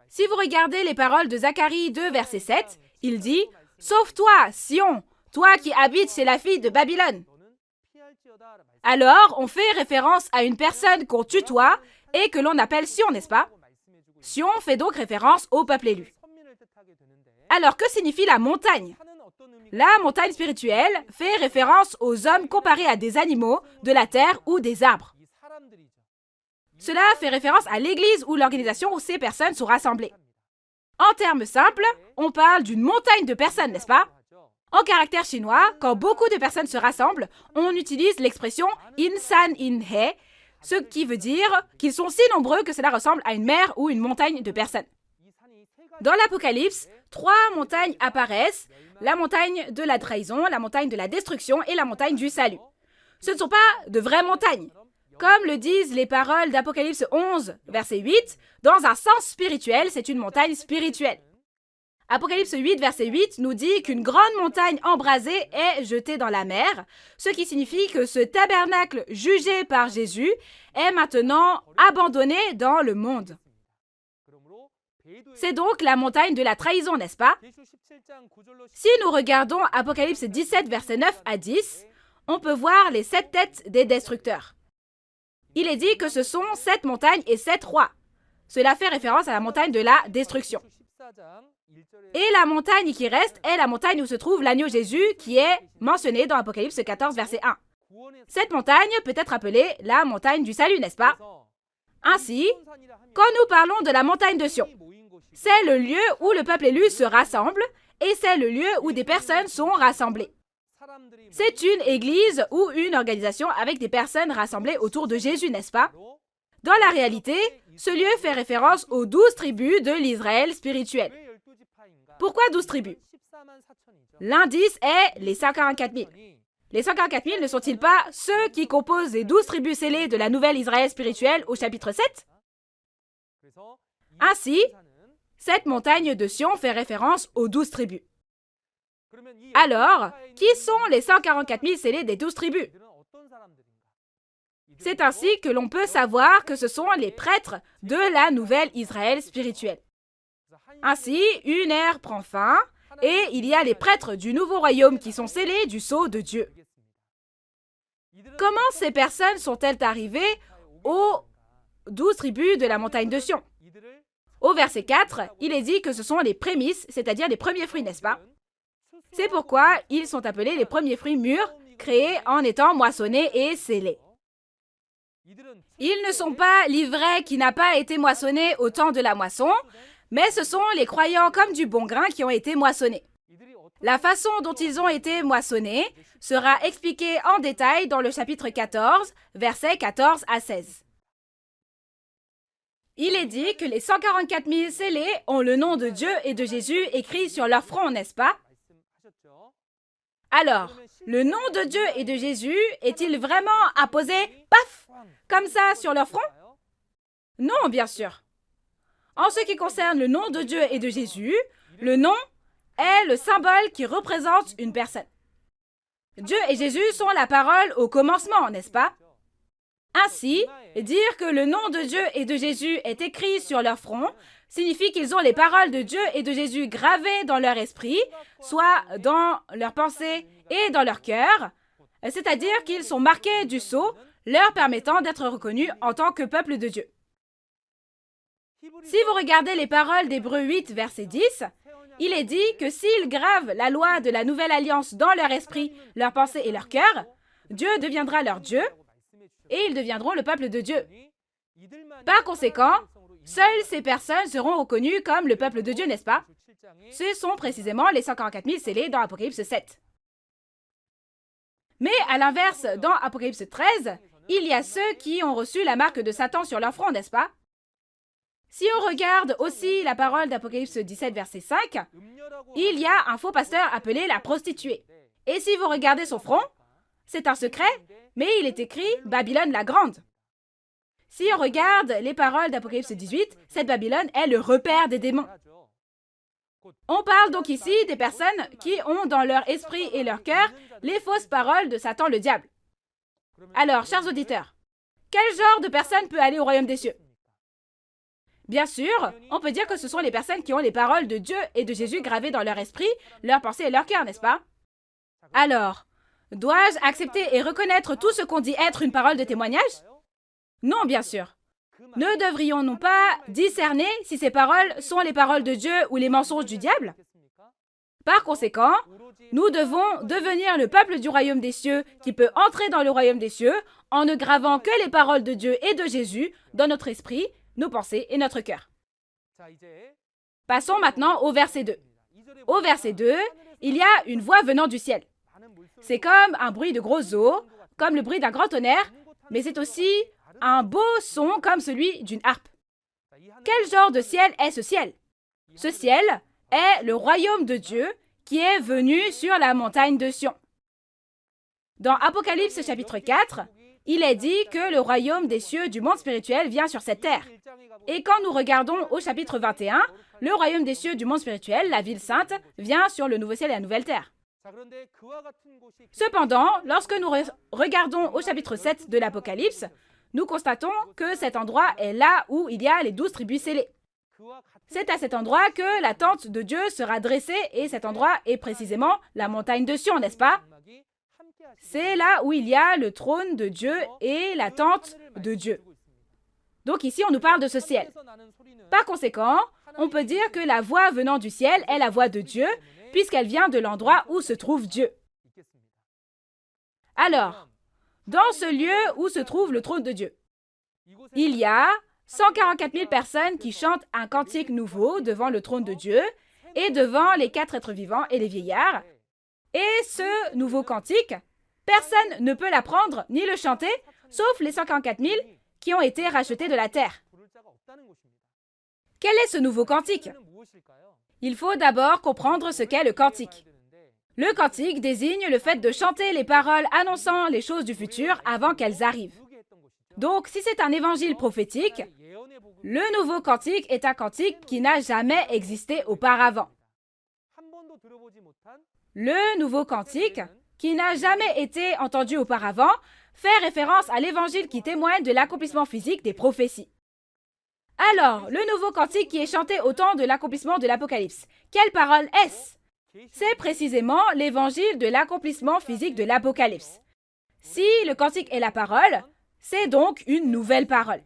Si vous regardez les paroles de Zacharie 2, verset 7, il dit « Sauve-toi, Sion, toi qui habites chez la fille de Babylone ». Alors, on fait référence à une personne qu'on tutoie et que l'on appelle Sion, n'est-ce pas? Sion fait donc référence au peuple élu. Alors, que signifie la montagne? La montagne spirituelle fait référence aux hommes comparés à des animaux, de la terre ou des arbres. Cela fait référence à l'église ou l'organisation où ces personnes sont rassemblées. En termes simples, on parle d'une montagne de personnes, n'est-ce pas? En caractère chinois, quand beaucoup de personnes se rassemblent, on utilise l'expression insan in he, ce qui veut dire qu'ils sont si nombreux que cela ressemble à une mer ou une montagne de personnes. Dans l'Apocalypse, 3 montagnes apparaissent, la montagne de la trahison, la montagne de la destruction et la montagne du salut. Ce ne sont pas de vraies montagnes. Comme le disent les paroles d'Apocalypse 11, verset 8, dans un sens spirituel, c'est une montagne spirituelle. Apocalypse 8, verset 8 nous dit qu'une grande montagne embrasée est jetée dans la mer, ce qui signifie que ce tabernacle jugé par Jésus est maintenant abandonné dans le monde. C'est donc la montagne de la trahison, n'est-ce pas? Si nous regardons Apocalypse 17, verset 9 à 10, on peut voir les 7 têtes des destructeurs. Il est dit que ce sont 7 montagnes et 7 rois. Cela fait référence à la montagne de la destruction. Et la montagne qui reste est la montagne où se trouve l'agneau Jésus qui est mentionné dans Apocalypse 14, verset 1. Cette montagne peut être appelée la montagne du salut, n'est-ce pas? Ainsi, quand nous parlons de la montagne de Sion, c'est le lieu où le peuple élu se rassemble et c'est le lieu où des personnes sont rassemblées. C'est une église ou une organisation avec des personnes rassemblées autour de Jésus, n'est-ce pas? Dans la réalité, ce lieu fait référence aux 12 tribus de l'Israël spirituel. Pourquoi 12 tribus? L'indice est les 144 000. Les 144 000 ne sont-ils pas ceux qui composent les 12 tribus scellées de la nouvelle Israël spirituelle au chapitre 7? Ainsi, cette montagne de Sion fait référence aux 12 tribus. Alors, qui sont les 144 000 scellés des 12 tribus? C'est ainsi que l'on peut savoir que ce sont les prêtres de la nouvelle Israël spirituelle. Ainsi, une ère prend fin et il y a les prêtres du nouveau royaume qui sont scellés du sceau de Dieu. Comment ces personnes sont-elles arrivées aux 12 tribus de la montagne de Sion? Au verset 4, il est dit que ce sont les prémices, c'est-à-dire les premiers fruits, n'est-ce pas? C'est pourquoi ils sont appelés les premiers fruits mûrs, créés en étant moissonnés et scellés. Ils ne sont pas l'ivraie qui n'a pas été moissonné au temps de la moisson, mais ce sont les croyants comme du bon grain qui ont été moissonnés. La façon dont ils ont été moissonnés sera expliquée en détail dans le chapitre 14, versets 14 à 16. Il est dit que les 144 000 scellés ont le nom de Dieu et de Jésus écrit sur leur front, n'est-ce pas? Alors, le nom de Dieu et de Jésus est-il vraiment apposé, paf, comme ça sur leur front? Non, bien sûr. En ce qui concerne le nom de Dieu et de Jésus, le nom est le symbole qui représente une personne. Dieu et Jésus sont la parole au commencement, n'est-ce pas? Ainsi, dire que le nom de Dieu et de Jésus est écrit sur leur front signifie qu'ils ont les paroles de Dieu et de Jésus gravées dans leur esprit, soit dans leur pensée et dans leur cœur, c'est-à-dire qu'ils sont marqués du sceau, leur permettant d'être reconnus en tant que peuple de Dieu. Si vous regardez les paroles d'Hébreux 8, verset 10, il est dit que s'ils gravent la loi de la nouvelle alliance dans leur esprit, leur pensée et leur cœur, Dieu deviendra leur Dieu et ils deviendront le peuple de Dieu. Par conséquent, seules ces personnes seront reconnues comme le peuple de Dieu, n'est-ce pas? Ce sont précisément les 144 000 scellés dans Apocalypse 7. Mais à l'inverse, dans Apocalypse 13, il y a ceux qui ont reçu la marque de Satan sur leur front, n'est-ce pas? Si on regarde aussi la parole d'Apocalypse 17, verset 5, il y a un faux pasteur appelé la prostituée. Et si vous regardez son front, c'est un secret, mais il est écrit « Babylone la Grande ». Si on regarde les paroles d'Apocalypse 18, cette Babylone est le repère des démons. On parle donc ici des personnes qui ont dans leur esprit et leur cœur les fausses paroles de Satan le diable. Alors, chers auditeurs, quel genre de personne peut aller au royaume des cieux? Bien sûr, on peut dire que ce sont les personnes qui ont les paroles de Dieu et de Jésus gravées dans leur esprit, leur pensée et leur cœur, n'est-ce pas? Alors, dois-je accepter et reconnaître tout ce qu'on dit être une parole de témoignage? Non, bien sûr. Ne devrions-nous pas discerner si ces paroles sont les paroles de Dieu ou les mensonges du diable? Par conséquent, nous devons devenir le peuple du royaume des cieux qui peut entrer dans le royaume des cieux en ne gravant que les paroles de Dieu et de Jésus dans notre esprit, nos pensées et notre cœur. Passons maintenant au verset 2. Au verset 2, il y a une voix venant du ciel. C'est comme un bruit de grosses eaux, comme le bruit d'un grand tonnerre, mais c'est aussi un beau son comme celui d'une harpe. Quel genre de ciel est ce ciel? Ce ciel est le royaume de Dieu qui est venu sur la montagne de Sion. Dans Apocalypse chapitre 4, il est dit que le royaume des cieux du monde spirituel vient sur cette terre. Et quand nous regardons au chapitre 21, le royaume des cieux du monde spirituel, la ville sainte, vient sur le nouveau ciel et la nouvelle terre. Cependant, lorsque nous regardons au chapitre 7 de l'Apocalypse, nous constatons que cet endroit est là où il y a les 12 tribus scellées. C'est à cet endroit que la tente de Dieu sera dressée et cet endroit est précisément la montagne de Sion, n'est-ce pas? C'est là où il y a le trône de Dieu et la tente de Dieu. Donc ici, on nous parle de ce ciel. Par conséquent, on peut dire que la voix venant du ciel est la voix de Dieu, puisqu'elle vient de l'endroit où se trouve Dieu. Alors, dans ce lieu où se trouve le trône de Dieu, il y a 144 000 personnes qui chantent un cantique nouveau devant le trône de Dieu et devant les 4 êtres vivants et les vieillards. Et ce nouveau cantique, personne ne peut l'apprendre ni le chanter, sauf les 144 000 qui ont été rachetés de la terre. Quel est ce nouveau cantique? Il faut d'abord comprendre ce qu'est le cantique. Le cantique désigne le fait de chanter les paroles annonçant les choses du futur avant qu'elles arrivent. Donc, si c'est un évangile prophétique, le nouveau cantique est un cantique qui n'a jamais existé auparavant. Le nouveau cantique, qui n'a jamais été entendu auparavant, fait référence à l'évangile qui témoigne de l'accomplissement physique des prophéties. Alors, le nouveau cantique qui est chanté au temps de l'accomplissement de l'Apocalypse, quelle parole est-ce? C'est précisément l'évangile de l'accomplissement physique de l'Apocalypse. Si le cantique est la parole, c'est donc une nouvelle parole.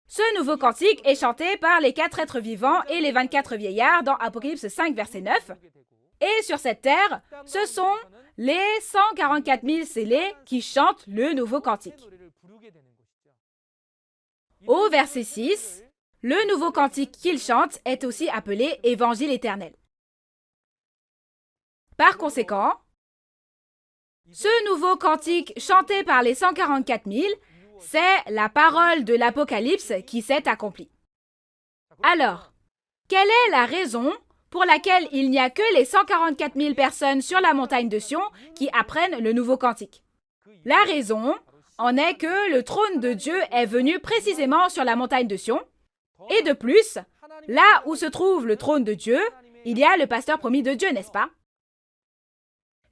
Ce nouveau cantique est chanté par les 4 êtres vivants et les 24 vieillards dans Apocalypse 5, verset 9. Et sur cette terre, ce sont les 144 000 scellés qui chantent le nouveau cantique. Au verset 6, le nouveau cantique qu'ils chantent est aussi appelé Évangile éternel. Par conséquent, ce nouveau cantique chanté par les 144 000, c'est la parole de l'Apocalypse qui s'est accomplie. Alors, quelle est la raison pour laquelle il n'y a que les 144 000 personnes sur la montagne de Sion qui apprennent le nouveau cantique? La raison en est que le trône de Dieu est venu précisément sur la montagne de Sion, et de plus, là où se trouve le trône de Dieu, il y a le pasteur promis de Dieu, n'est-ce pas?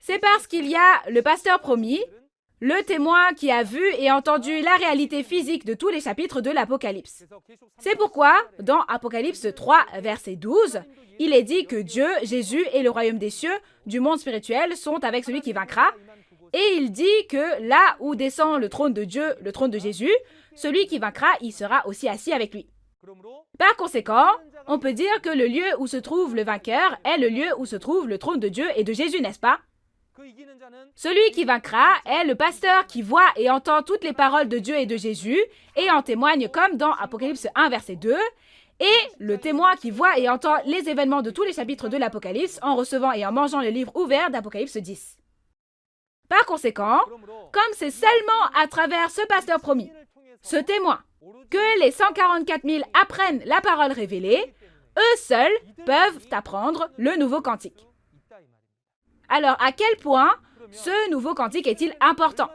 C'est parce qu'il y a le pasteur promis, le témoin qui a vu et entendu la réalité physique de tous les chapitres de l'Apocalypse. C'est pourquoi, dans Apocalypse 3, verset 12, il est dit que Dieu, Jésus et le royaume des cieux du monde spirituel sont avec celui qui vaincra. Et il dit que là où descend le trône de Dieu, le trône de Jésus, celui qui vaincra y sera aussi assis avec lui. Par conséquent, on peut dire que le lieu où se trouve le vainqueur est le lieu où se trouve le trône de Dieu et de Jésus, n'est-ce pas? Celui qui vaincra est le pasteur qui voit et entend toutes les paroles de Dieu et de Jésus et en témoigne comme dans Apocalypse 1, verset 2, et le témoin qui voit et entend les événements de tous les chapitres de l'Apocalypse en recevant et en mangeant le livre ouvert d'Apocalypse 10. Par conséquent, comme c'est seulement à travers ce pasteur promis, ce témoin, que les 144 000 apprennent la parole révélée, eux seuls peuvent apprendre le nouveau cantique. Alors, à quel point ce nouveau cantique est-il important?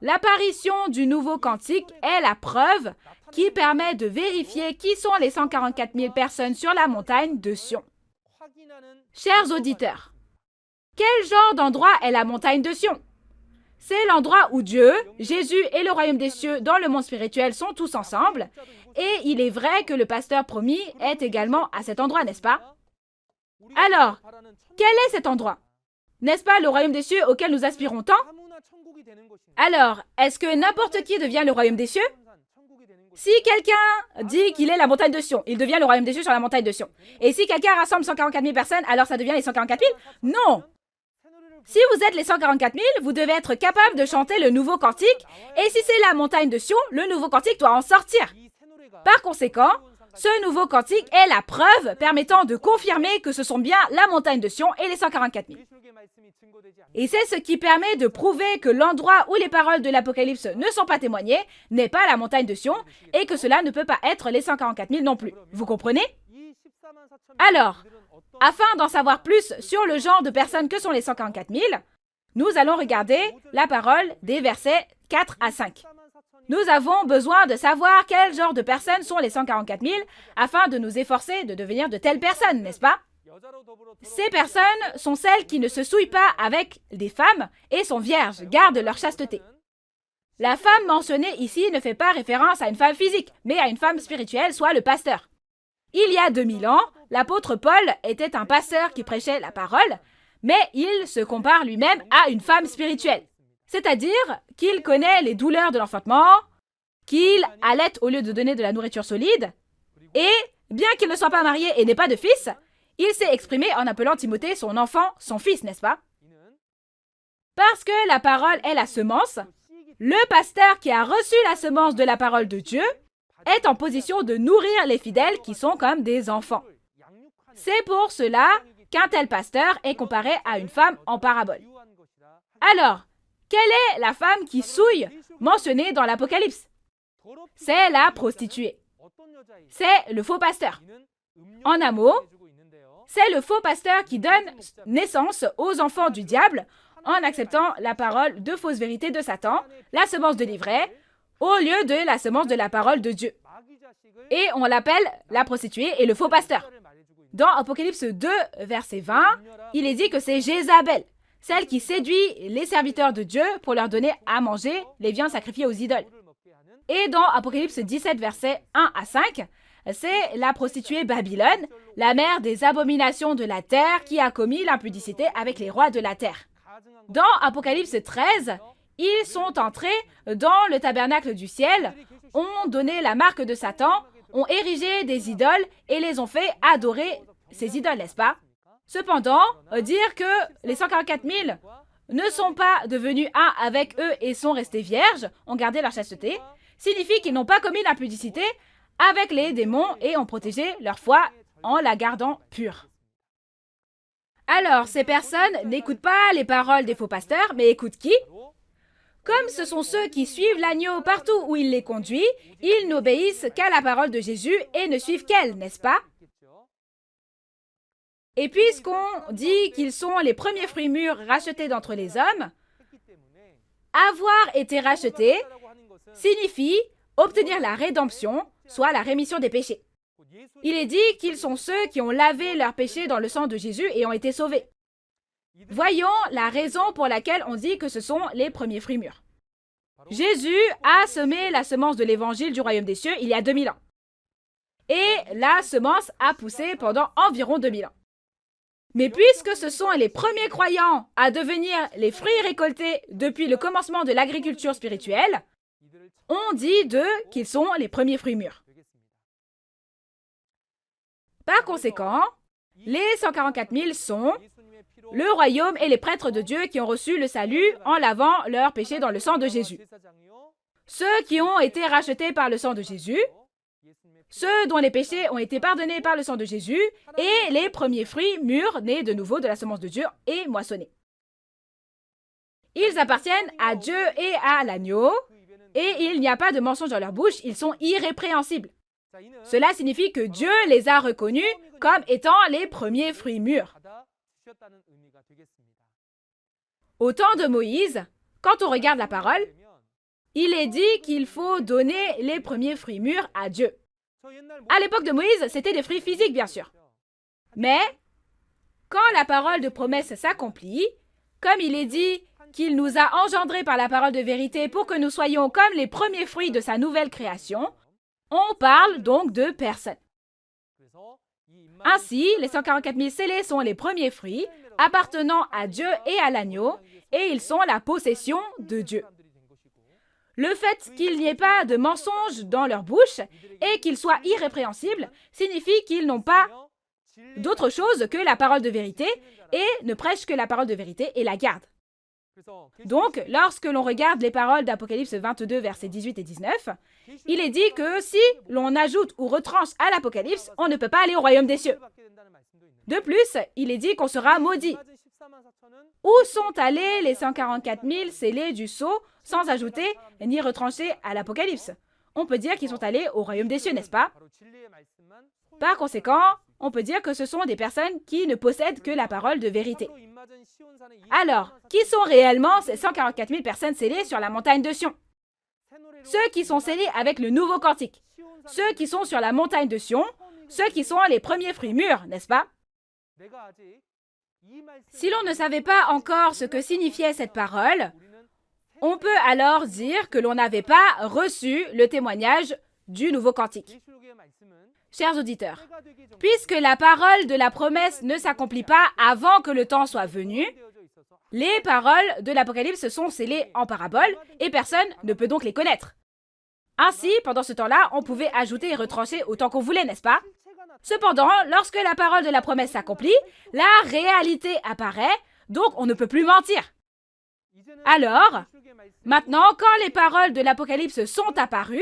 L'apparition du nouveau cantique est la preuve qui permet de vérifier qui sont les 144 000 personnes sur la montagne de Sion. Chers auditeurs, quel genre d'endroit est la montagne de Sion? C'est l'endroit où Dieu, Jésus et le royaume des cieux dans le monde spirituel sont tous ensemble. Et il est vrai que le pasteur promis est également à cet endroit, n'est-ce pas? Alors, quel est cet endroit? N'est-ce pas le royaume des cieux auquel nous aspirons tant? Alors, est-ce que n'importe qui devient le royaume des cieux? Si quelqu'un dit qu'il est la montagne de Sion, il devient le royaume des cieux sur la montagne de Sion. Et si quelqu'un rassemble 144 000 personnes, alors ça devient les 144 000? Non! Si vous êtes les 144 000, vous devez être capable de chanter le nouveau cantique. Et si c'est la montagne de Sion, le nouveau cantique doit en sortir. Par conséquent, Ce nouveau cantique est la preuve permettant de confirmer que ce sont bien la montagne de Sion et les 144 000. Et c'est ce qui permet de prouver que l'endroit où les paroles de l'Apocalypse ne sont pas témoignées n'est pas la montagne de Sion et que cela ne peut pas être les 144 000 non plus. Vous comprenez? Alors, afin d'en savoir plus sur le genre de personnes que sont les 144 000, nous allons regarder la parole des versets 4 à 5. Nous avons besoin de savoir quel genre de personnes sont les 144 000 afin de nous efforcer de devenir de telles personnes, n'est-ce pas? Ces personnes sont celles qui ne se souillent pas avec des femmes et sont vierges, gardent leur chasteté. La femme mentionnée ici ne fait pas référence à une femme physique, mais à une femme spirituelle, soit le pasteur. Il y a 2000 ans, l'apôtre Paul était un pasteur qui prêchait la parole, mais il se compare lui-même à une femme spirituelle. C'est-à-dire qu'il connaît les douleurs de l'enfantement, qu'il allait au lieu de donner de la nourriture solide, et, bien qu'il ne soit pas marié et n'ait pas de fils, il s'est exprimé en appelant Timothée son enfant, son fils, n'est-ce pas? Parce que la parole est la semence, le pasteur qui a reçu la semence de la parole de Dieu est en position de nourrir les fidèles qui sont comme des enfants. C'est pour cela qu'un tel pasteur est comparé à une femme en parabole. Alors, quelle est la femme qui souille mentionnée dans l'Apocalypse? C'est la prostituée. C'est le faux pasteur. En un mot, c'est le faux pasteur qui donne naissance aux enfants du diable en acceptant la parole de fausse vérité de Satan, la semence de l'ivraie, au lieu de la semence de la parole de Dieu. Et on l'appelle la prostituée et le faux pasteur. Dans Apocalypse 2, verset 20, il est dit que c'est Jézabel, celle qui séduit les serviteurs de Dieu pour leur donner à manger les viandes sacrifiées aux idoles. Et dans Apocalypse 17, versets 1 à 5, c'est la prostituée Babylone, la mère des abominations de la terre qui a commis l'impudicité avec les rois de la terre. Dans Apocalypse 13, ils sont entrés dans le tabernacle du ciel, ont donné la marque de Satan, ont érigé des idoles et les ont fait adorer ces idoles, n'est-ce pas? Cependant, dire que les 144 000 ne sont pas devenus un avec eux et sont restés vierges, ont gardé leur chasteté, signifie qu'ils n'ont pas commis l'impudicité avec les démons et ont protégé leur foi en la gardant pure. Alors, ces personnes n'écoutent pas les paroles des faux pasteurs, mais écoutent qui? Comme ce sont ceux qui suivent l'agneau partout où il les conduit, ils n'obéissent qu'à la parole de Jésus et ne suivent qu'elle, n'est-ce pas? Et puisqu'on dit qu'ils sont les premiers fruits mûrs rachetés d'entre les hommes, avoir été racheté signifie obtenir la rédemption, soit la rémission des péchés. Il est dit qu'ils sont ceux qui ont lavé leurs péchés dans le sang de Jésus et ont été sauvés. Voyons la raison pour laquelle on dit que ce sont les premiers fruits mûrs. Jésus a semé la semence de l'évangile du royaume des cieux il y a 2000 ans. Et la semence a poussé pendant environ 2000 ans. Mais puisque ce sont les premiers croyants à devenir les fruits récoltés depuis le commencement de l'agriculture spirituelle, on dit d'eux qu'ils sont les premiers fruits mûrs. Par conséquent, les 144 000 sont le royaume et les prêtres de Dieu qui ont reçu le salut en lavant leurs péchés dans le sang de Jésus. Ceux qui ont été rachetés par le sang de Jésus, ceux dont les péchés ont été pardonnés par le sang de Jésus, et les premiers fruits mûrs nés de nouveau de la semence de Dieu et moissonnés. Ils appartiennent à Dieu et à l'agneau, et il n'y a pas de mensonge dans leur bouche, ils sont irrépréhensibles. Cela signifie que Dieu les a reconnus comme étant les premiers fruits mûrs. Au temps de Moïse, quand on regarde la parole, il est dit qu'il faut donner les premiers fruits mûrs à Dieu. À l'époque de Moïse, c'était des fruits physiques, bien sûr. Mais, quand la parole de promesse s'accomplit, comme il est dit qu'il nous a engendrés par la parole de vérité pour que nous soyons comme les premiers fruits de sa nouvelle création, on parle donc de personnes. Ainsi, les 144 000 scellés sont les premiers fruits appartenant à Dieu et à l'agneau, et ils sont la possession de Dieu. Le fait qu'il n'y ait pas de mensonge dans leur bouche et qu'ils soient irrépréhensibles signifie qu'ils n'ont pas d'autre chose que la parole de vérité et ne prêchent que la parole de vérité et la gardent. Donc, lorsque l'on regarde les paroles d'Apocalypse 22, versets 18 et 19, il est dit que si l'on ajoute ou retranche à l'Apocalypse, on ne peut pas aller au royaume des cieux. De plus, il est dit qu'on sera maudit. Où sont allés les 144 000 scellés du sceau sans ajouter ni retrancher à l'Apocalypse? On peut dire qu'ils sont allés au royaume des cieux, n'est-ce pas? Par conséquent, on peut dire que ce sont des personnes qui ne possèdent que la parole de vérité. Alors, qui sont réellement ces 144 000 personnes scellées sur la montagne de Sion? Ceux qui sont scellés avec le nouveau cantique. Ceux qui sont sur la montagne de Sion, ceux qui sont les premiers fruits mûrs, n'est-ce pas? Si l'on ne savait pas encore ce que signifiait cette parole, on peut alors dire que l'on n'avait pas reçu le témoignage du nouveau cantique. Chers auditeurs, puisque la parole de la promesse ne s'accomplit pas avant que le temps soit venu, les paroles de l'Apocalypse sont scellées en paraboles et personne ne peut donc les connaître. Ainsi, pendant ce temps-là, on pouvait ajouter et retrancher autant qu'on voulait, n'est-ce pas? Cependant, lorsque la parole de la promesse s'accomplit, la réalité apparaît, donc on ne peut plus mentir. Alors, maintenant, quand les paroles de l'Apocalypse sont apparues,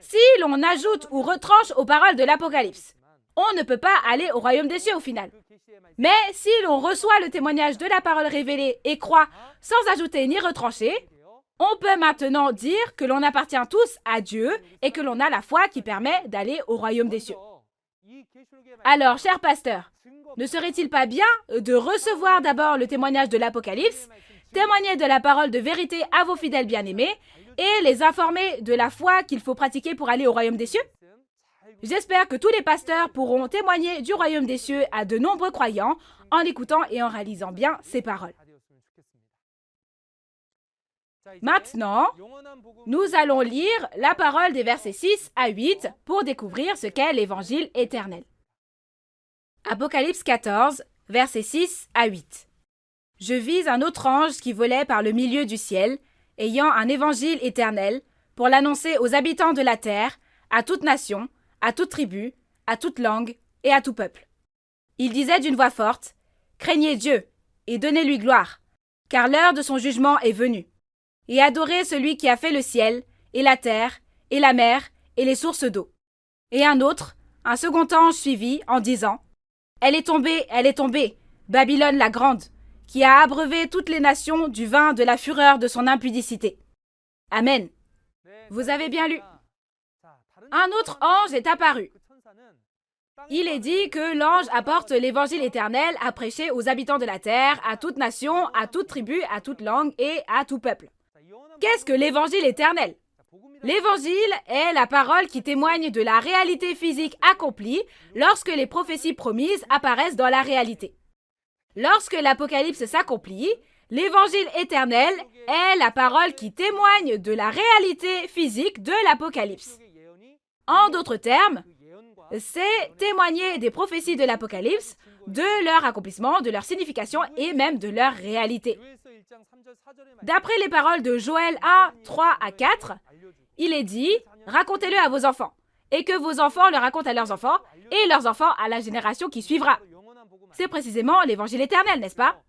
si l'on ajoute ou retranche aux paroles de l'Apocalypse, on ne peut pas aller au royaume des cieux au final. Mais si l'on reçoit le témoignage de la parole révélée et croit sans ajouter ni retrancher, on peut maintenant dire que l'on appartient tous à Dieu et que l'on a la foi qui permet d'aller au royaume des cieux. Alors, cher pasteur, ne serait-il pas bien de recevoir d'abord le témoignage de l'Apocalypse, témoigner de la parole de vérité à vos fidèles bien-aimés et les informer de la foi qu'il faut pratiquer pour aller au royaume des cieux? J'espère que tous les pasteurs pourront témoigner du royaume des cieux à de nombreux croyants en écoutant et en réalisant bien ces paroles. Maintenant, nous allons lire la parole des versets 6 à 8 pour découvrir ce qu'est l'évangile éternel. Apocalypse 14, versets 6 à 8. Je vis un autre ange qui volait par le milieu du ciel, ayant un évangile éternel, pour l'annoncer aux habitants de la terre, à toute nation, à toute tribu, à toute langue et à tout peuple. Il disait d'une voix forte, « Craignez Dieu et donnez-lui gloire, car l'heure de son jugement est venue. Et adorez celui qui a fait le ciel, et la terre, et la mer, et les sources d'eau. » Et un autre, un second ange suivit, en disant, « Elle est tombée, Babylone la grande, qui a abreuvé toutes les nations du vin de la fureur de son impudicité. » Amen. Vous avez bien lu. Un autre ange est apparu. Il est dit que l'ange apporte l'évangile éternel à prêcher aux habitants de la terre, à toute nation, à toute tribu, à toute langue et à tout peuple. Qu'est-ce que l'évangile éternel? L'évangile est la parole qui témoigne de la réalité physique accomplie lorsque les prophéties promises apparaissent dans la réalité. Lorsque l'Apocalypse s'accomplit, l'évangile éternel est la parole qui témoigne de la réalité physique de l'Apocalypse. En d'autres termes, c'est témoigner des prophéties de l'Apocalypse, de leur accomplissement, de leur signification et même de leur réalité. D'après les paroles de Joël 1, 3 à 4, il est dit « Racontez-le à vos enfants, et que vos enfants le racontent à leurs enfants, et leurs enfants à la génération qui suivra. » C'est précisément l'évangile éternel, n'est-ce pas?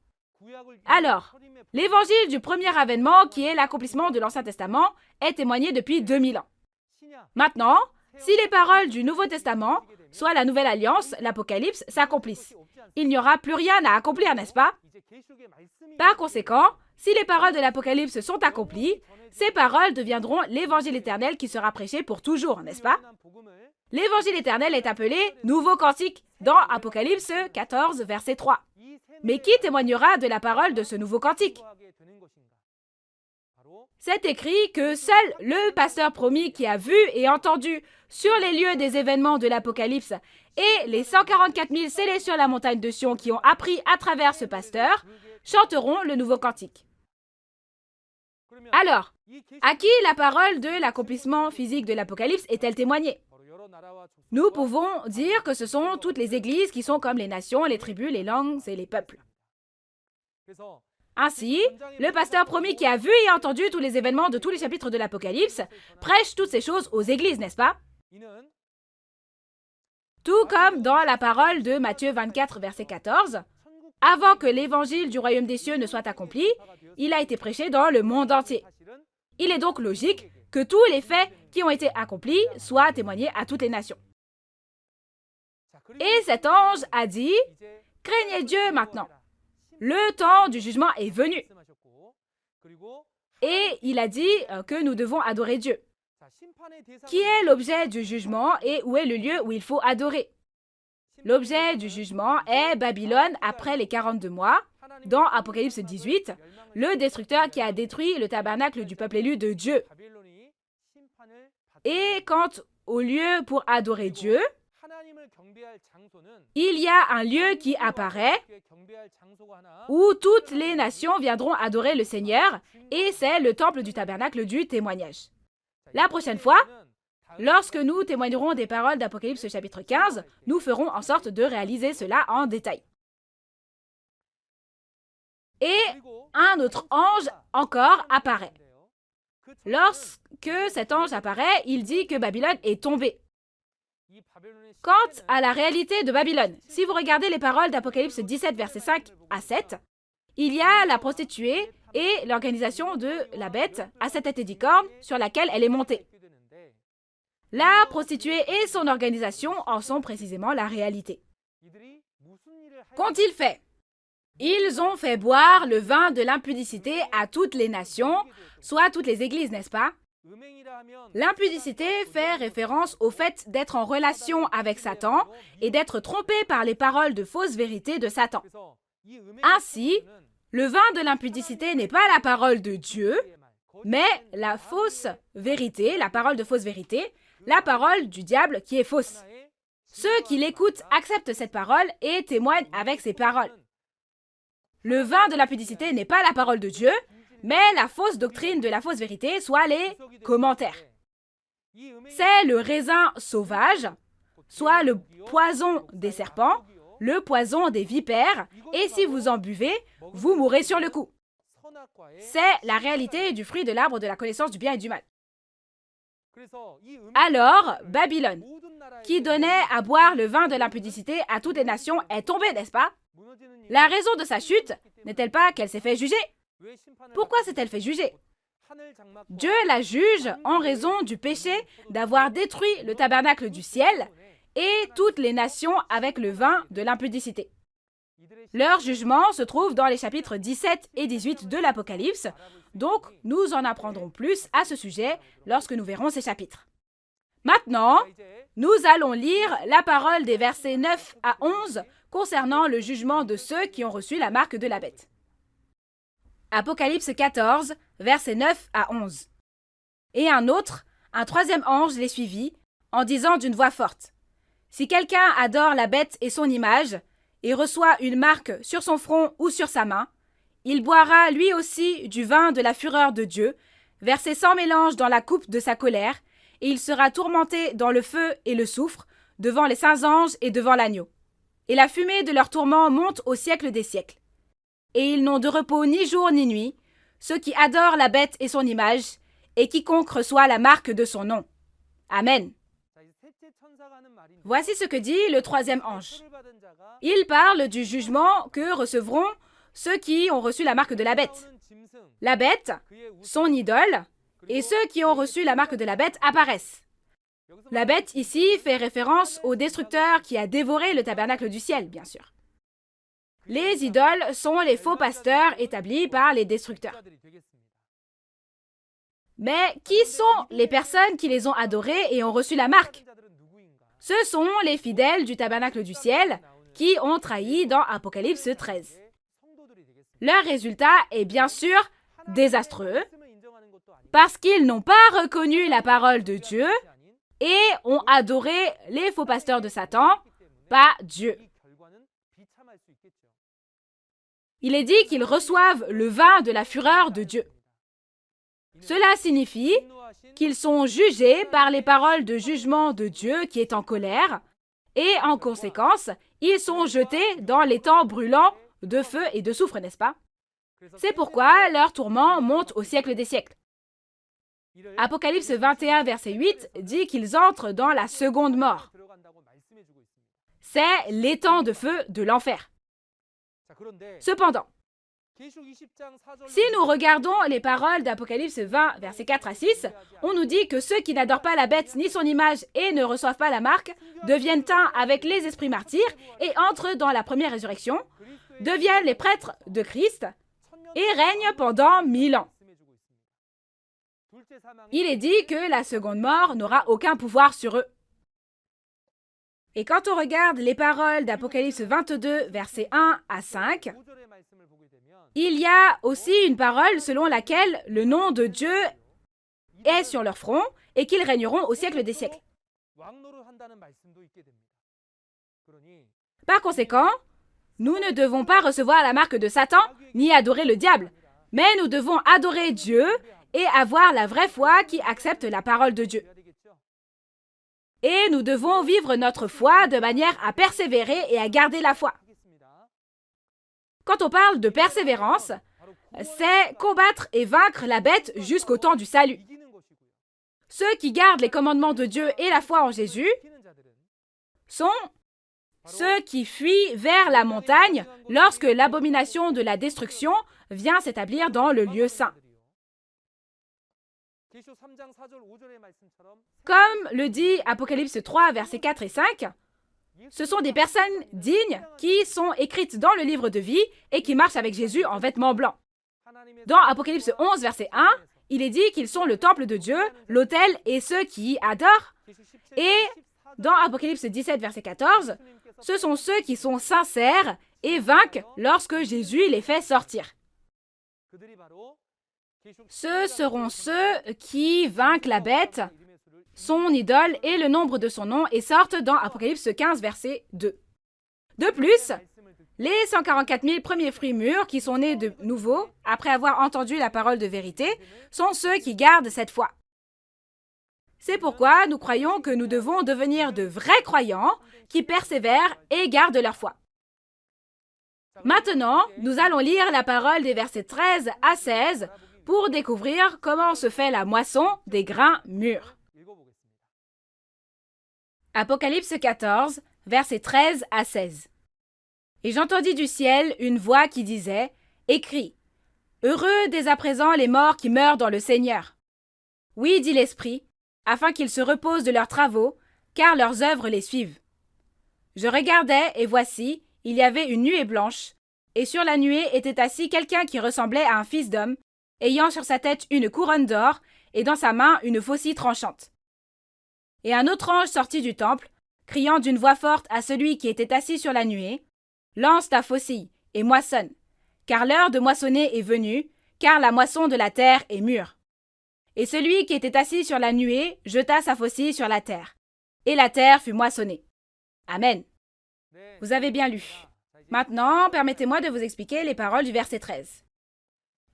Alors, l'évangile du premier avènement, qui est l'accomplissement de l'Ancien Testament, est témoigné depuis 2000 ans. Maintenant, si les paroles du Nouveau Testament, soit la Nouvelle Alliance, l'Apocalypse, s'accomplissent, il n'y aura plus rien à accomplir, n'est-ce pas? Par conséquent, si les paroles de l'Apocalypse sont accomplies, ces paroles deviendront l'évangile éternel qui sera prêché pour toujours, n'est-ce pas? L'évangile éternel est appelé Nouveau Cantique dans Apocalypse 14, verset 3. Mais qui témoignera de la parole de ce nouveau cantique? C'est écrit que seul le pasteur promis qui a vu et entendu sur les lieux des événements de l'Apocalypse et les 144 000 scellés sur la montagne de Sion qui ont appris à travers ce pasteur chanteront le nouveau cantique. Alors, à qui la parole de l'accomplissement physique de l'Apocalypse est-elle témoignée? Nous pouvons dire que ce sont toutes les églises qui sont comme les nations, les tribus, les langues et les peuples. Ainsi, le pasteur promis qui a vu et entendu tous les événements de tous les chapitres de l'Apocalypse prêche toutes ces choses aux églises, n'est-ce pas? Tout comme dans la parole de Matthieu 24, verset 14, « Avant que l'évangile du royaume des cieux ne soit accompli, il a été prêché dans le monde entier. Il est donc logique que tous les faits qui ont été accomplis soient témoignés à toutes les nations. Et cet ange a dit, « Craignez Dieu maintenant. Le temps du jugement est venu. » Et il a dit que nous devons adorer Dieu. Qui est l'objet du jugement et où est le lieu où il faut adorer? L'objet du jugement est Babylone après les 42 mois, dans Apocalypse 18, le destructeur qui a détruit le tabernacle du peuple élu de Dieu. Et quant au lieu pour adorer Dieu, il y a un lieu qui apparaît où toutes les nations viendront adorer le Seigneur et c'est le temple du tabernacle du témoignage. La prochaine fois, lorsque nous témoignerons des paroles d'Apocalypse chapitre 15, nous ferons en sorte de réaliser cela en détail. Et un autre ange encore apparaît. Lorsque cet ange apparaît, il dit que Babylone est tombée. Quant à la réalité de Babylone, si vous regardez les paroles d'Apocalypse 17, versets 5 à 7, il y a la prostituée et l'organisation de la bête à cette tête édicorne sur laquelle elle est montée. La prostituée et son organisation en sont précisément la réalité. Qu'ont-ils fait? Ils ont fait boire le vin de l'impudicité à toutes les nations, soit toutes les églises, n'est-ce pas? L'impudicité fait référence au fait d'être en relation avec Satan et d'être trompé par les paroles de fausses vérités de Satan. Ainsi, le vin de l'impudicité n'est pas la parole de Dieu, mais la fausse vérité, la parole de fausse vérité, la parole du diable qui est fausse. Ceux qui l'écoutent acceptent cette parole et témoignent avec ces paroles. Le vin de l'impudicité n'est pas la parole de Dieu, mais la fausse doctrine de la fausse vérité, soit les commentaires. C'est le raisin sauvage, soit le poison des serpents, le poison des vipères, et si vous en buvez, vous mourrez sur le coup. C'est la réalité du fruit de l'arbre de la connaissance du bien et du mal. Alors, Babylone, qui donnait à boire le vin de l'impudicité à toutes les nations, est tombée, n'est-ce pas? La raison de sa chute n'est-elle pas qu'elle s'est fait juger? Pourquoi s'est-elle fait juger? Dieu la juge en raison du péché d'avoir détruit le tabernacle du ciel et toutes les nations avec le vin de l'impudicité. Leur jugement se trouve dans les chapitres 17 et 18 de l'Apocalypse, donc nous en apprendrons plus à ce sujet lorsque nous verrons ces chapitres. Maintenant, nous allons lire la parole des versets 9 à 11 concernant le jugement de ceux qui ont reçu la marque de la bête. Apocalypse 14, versets 9 à 11. Et un troisième ange les suivit, en disant d'une voix forte, « Si quelqu'un adore la bête et son image, et reçoit une marque sur son front ou sur sa main, il boira lui aussi du vin de la fureur de Dieu, versé sans mélange dans la coupe de sa colère, et il sera tourmenté dans le feu et le soufre, devant les saints anges et devant l'agneau. Et la fumée de leur tourment monte au siècle des siècles. Et ils n'ont de repos ni jour ni nuit, ceux qui adorent la bête et son image, et quiconque reçoit la marque de son nom. Amen. Voici ce que dit le troisième ange. Il parle du jugement que recevront ceux qui ont reçu la marque de la bête. La bête, son idole, et ceux qui ont reçu la marque de la bête apparaissent. La bête ici fait référence au destructeur qui a dévoré le tabernacle du ciel, bien sûr. Les idoles sont les faux pasteurs établis par les destructeurs. Mais qui sont les personnes qui les ont adorés et ont reçu la marque? Ce sont les fidèles du tabernacle du ciel qui ont trahi dans Apocalypse 13. Leur résultat est bien sûr désastreux parce qu'ils n'ont pas reconnu la parole de Dieu et ont adoré les faux pasteurs de Satan, pas Dieu. Il est dit qu'ils reçoivent le vin de la fureur de Dieu. Cela signifie qu'ils sont jugés par les paroles de jugement de Dieu qui est en colère, et en conséquence, ils sont jetés dans l'étang brûlant de feu et de soufre, n'est-ce pas? C'est pourquoi leur tourment monte au siècle des siècles. Apocalypse 21, verset 8 dit qu'ils entrent dans la seconde mort. C'est l'étang de feu de l'enfer. Cependant, si nous regardons les paroles d'Apocalypse 20, versets 4 à 6, on nous dit que ceux qui n'adorent pas la bête ni son image et ne reçoivent pas la marque deviennent un avec les esprits martyrs et entrent dans la première résurrection, deviennent les prêtres de Christ et règnent pendant 1000 ans. Il est dit que la seconde mort n'aura aucun pouvoir sur eux. Et quand on regarde les paroles d'Apocalypse 22, versets 1 à 5, il y a aussi une parole selon laquelle le nom de Dieu est sur leur front et qu'ils régneront au siècle des siècles. Par conséquent, nous ne devons pas recevoir la marque de Satan ni adorer le diable, mais nous devons adorer Dieu et avoir la vraie foi qui accepte la parole de Dieu. Et nous devons vivre notre foi de manière à persévérer et à garder la foi. Quand on parle de persévérance, c'est combattre et vaincre la bête jusqu'au temps du salut. Ceux qui gardent les commandements de Dieu et la foi en Jésus sont ceux qui fuient vers la montagne lorsque l'abomination de la destruction vient s'établir dans le lieu saint. Comme le dit Apocalypse 3, versets 4 et 5, ce sont des personnes dignes qui sont écrites dans le livre de vie et qui marchent avec Jésus en vêtements blancs. Dans Apocalypse 11, verset 1, il est dit qu'ils sont le temple de Dieu, l'autel et ceux qui y adorent. Et dans Apocalypse 17, verset 14, ce sont ceux qui sont sincères et vainquent lorsque Jésus les fait sortir. Ce seront ceux qui vainquent la bête, son idole et le nombre de son nom et sortent dans Apocalypse 15, verset 2. De plus, les 144 000 premiers fruits mûrs qui sont nés de nouveau, après avoir entendu la parole de vérité, sont ceux qui gardent cette foi. C'est pourquoi nous croyons que nous devons devenir de vrais croyants qui persévèrent et gardent leur foi. Maintenant, nous allons lire la parole des versets 13 à 16 pour découvrir comment se fait la moisson des grains mûrs. Apocalypse 14, versets 13 à 16. Et j'entendis du ciel une voix qui disait « Écris, heureux dès à présent les morts qui meurent dans le Seigneur. Oui, dit l'Esprit, afin qu'ils se reposent de leurs travaux, car leurs œuvres les suivent. Je regardais, et voici, il y avait une nuée blanche, et sur la nuée était assis quelqu'un qui ressemblait à un fils d'homme, ayant sur sa tête une couronne d'or, et dans sa main une faucille tranchante. Et un autre ange sortit du temple, criant d'une voix forte à celui qui était assis sur la nuée, « Lance ta faucille, et moissonne, car l'heure de moissonner est venue, car la moisson de la terre est mûre. » Et celui qui était assis sur la nuée jeta sa faucille sur la terre, et la terre fut moissonnée. Amen. Vous avez bien lu. Maintenant, permettez-moi de vous expliquer les paroles du verset 13.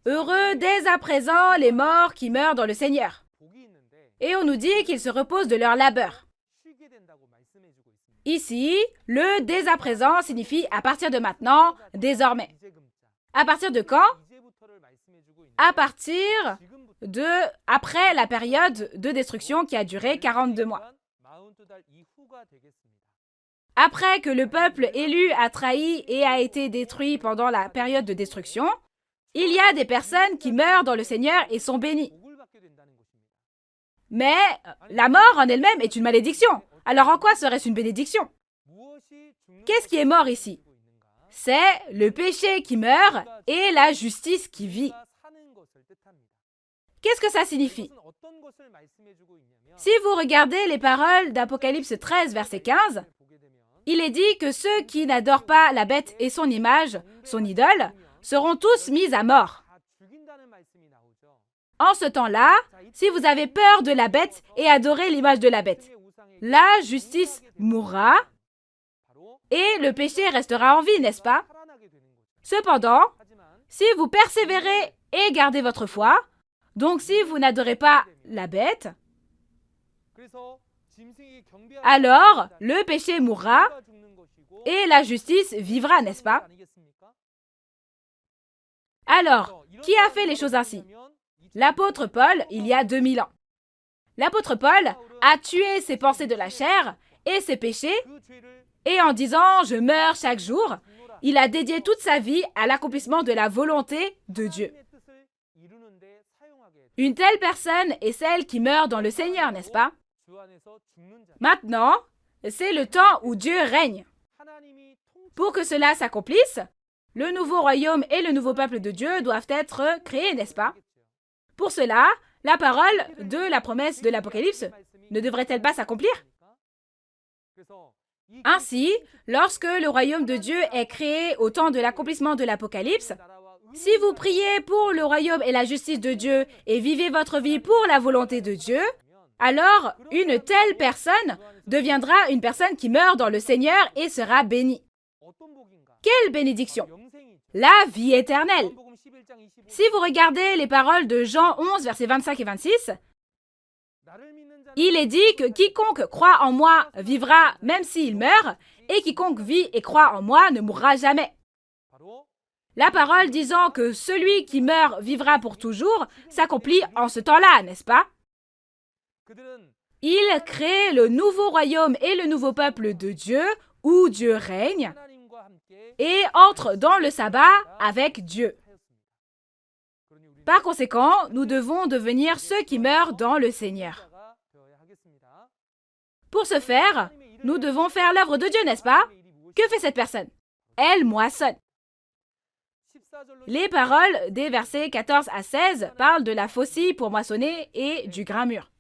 Heureux dès à présent les morts qui meurent dans le Seigneur. Et on nous dit qu'ils se reposent de leur labeur. Ici, le dès à présent signifie à partir de maintenant, désormais. À partir de quand? À partir de après la période de destruction qui a duré 42 mois. Après que le peuple élu a trahi et a été détruit pendant la période de destruction, il y a des personnes qui meurent dans le Seigneur et sont bénies. Mais la mort en elle-même est une malédiction. Alors en quoi serait-ce une bénédiction? Qu'est-ce qui est mort ici? C'est le péché qui meurt et la justice qui vit. Qu'est-ce que ça signifie? Si vous regardez les paroles d'Apocalypse 13, verset 15, il est dit que ceux qui n'adorent pas la bête et son image, son idole, seront tous mis à mort. En ce temps-là, si vous avez peur de la bête et adorez l'image de la bête, la justice mourra et le péché restera en vie, n'est-ce pas? Cependant, si vous persévérez et gardez votre foi, donc si vous n'adorez pas la bête, alors le péché mourra et la justice vivra, n'est-ce pas? Alors, qui a fait les choses ainsi? L'apôtre Paul, il y a 2000 ans. L'apôtre Paul a tué ses pensées de la chair et ses péchés, et en disant « je meurs chaque jour », il a dédié toute sa vie à l'accomplissement de la volonté de Dieu. Une telle personne est celle qui meurt dans le Seigneur, n'est-ce pas? Maintenant, c'est le temps où Dieu règne. Pour que cela s'accomplisse, le nouveau royaume et le nouveau peuple de Dieu doivent être créés, n'est-ce pas? Pour cela, la parole de la promesse de l'Apocalypse ne devrait-elle pas s'accomplir? Ainsi, lorsque le royaume de Dieu est créé au temps de l'accomplissement de l'Apocalypse, si vous priez pour le royaume et la justice de Dieu et vivez votre vie pour la volonté de Dieu, alors une telle personne deviendra une personne qui meurt dans le Seigneur et sera bénie. Quelle bénédiction! La vie éternelle. Si vous regardez les paroles de Jean 11, versets 25 et 26, il est dit que quiconque croit en moi vivra même s'il meurt, et quiconque vit et croit en moi ne mourra jamais. La parole disant que celui qui meurt vivra pour toujours s'accomplit en ce temps-là, n'est-ce pas? Il crée le nouveau royaume et le nouveau peuple de Dieu, où Dieu règne, et entre dans le sabbat avec Dieu. Par conséquent, nous devons devenir ceux qui meurent dans le Seigneur. Pour ce faire, nous devons faire l'œuvre de Dieu, n'est-ce pas? Que fait cette personne? Elle moissonne. Les paroles des versets 14 à 16 parlent de la faucille pour moissonner et du grain mûr.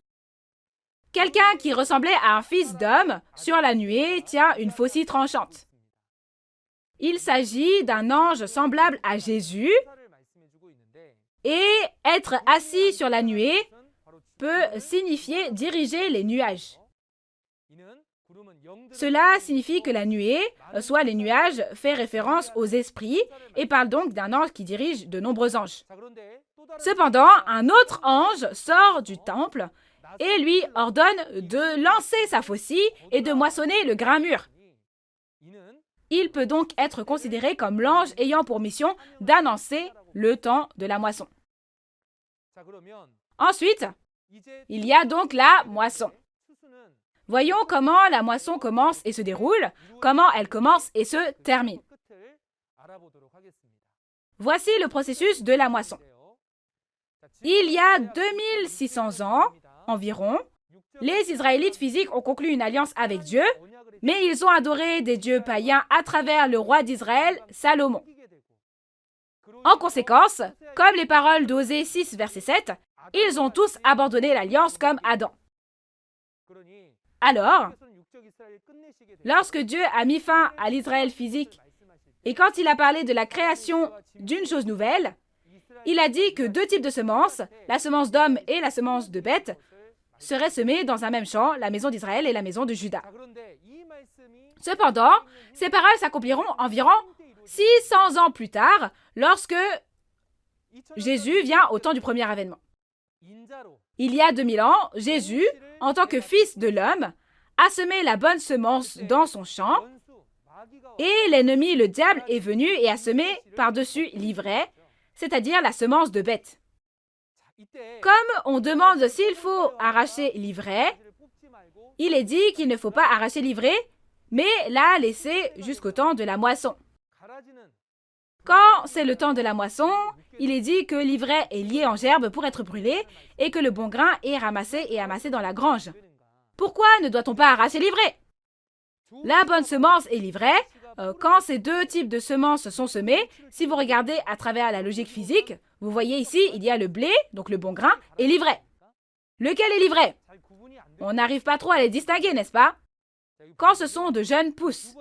Quelqu'un qui ressemblait à un fils d'homme sur la nuée tient une faucille tranchante. Il s'agit d'un ange semblable à Jésus et être assis sur la nuée peut signifier diriger les nuages. Cela signifie que la nuée, soit les nuages, fait référence aux esprits et parle donc d'un ange qui dirige de nombreux anges. Cependant, un autre ange sort du temple et lui ordonne de lancer sa faucille et de moissonner le grain mûr. Il peut donc être considéré comme l'ange ayant pour mission d'annoncer le temps de la moisson. Ensuite, il y a donc la moisson. Voyons comment la moisson commence et se déroule, comment elle commence et se termine. Voici le processus de la moisson. Il y a 2600 ans, environ, les Israélites physiques ont conclu une alliance avec Dieu, mais ils ont adoré des dieux païens à travers le roi d'Israël, Salomon. En conséquence, comme les paroles d'Osée 6, verset 7, ils ont tous abandonné l'alliance comme Adam. Alors, lorsque Dieu a mis fin à l'Israël physique et quand il a parlé de la création d'une chose nouvelle, il a dit que deux types de semences, la semence d'homme et la semence de bête, seraient semées dans un même champ, la maison d'Israël et la maison de Juda. Cependant, ces paroles s'accompliront environ 600 ans plus tard, lorsque Jésus vient au temps du premier avènement. Il y a 2000 ans, Jésus, en tant que fils de l'homme, a semé la bonne semence dans son champ, et l'ennemi, le diable, est venu et a semé par-dessus l'ivraie, c'est-à-dire la semence de bête. Comme on demande s'il faut arracher l'ivraie, il est dit qu'il ne faut pas arracher l'ivraie, mais la laisser jusqu'au temps de la moisson. Quand c'est le temps de la moisson, il est dit que l'ivraie est liée en gerbe pour être brûlée et que le bon grain est ramassé et amassé dans la grange. Pourquoi ne doit-on pas arracher l'ivraie? La bonne semence et l'ivraie, quand ces deux types de semences sont semées, si vous regardez à travers la logique physique, vous voyez ici, il y a le blé, donc le bon grain, et l'ivraie. Lequel est l'ivraie? On n'arrive pas trop à les distinguer, n'est-ce pas? Quand ce sont de jeunes pousses.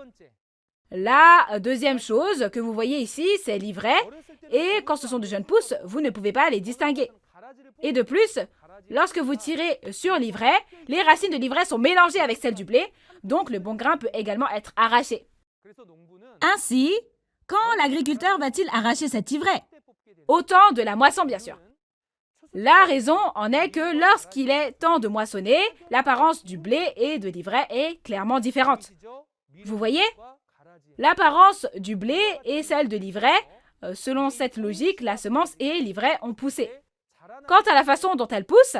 La deuxième chose que vous voyez ici, c'est l'ivraie, et quand ce sont de jeunes pousses, vous ne pouvez pas les distinguer. Et de plus, lorsque vous tirez sur l'ivraie, les racines de l'ivraie sont mélangées avec celles du blé, donc le bon grain peut également être arraché. Ainsi, quand l'agriculteur va-t-il arracher cette ivraie? Au temps de la moisson, bien sûr. La raison en est que lorsqu'il est temps de moissonner, l'apparence du blé et de l'ivraie est clairement différente. Vous voyez? L'apparence du blé et celle de l'ivraie, selon cette logique, la semence et l'ivraie ont poussé. Quant à la façon dont elles poussent,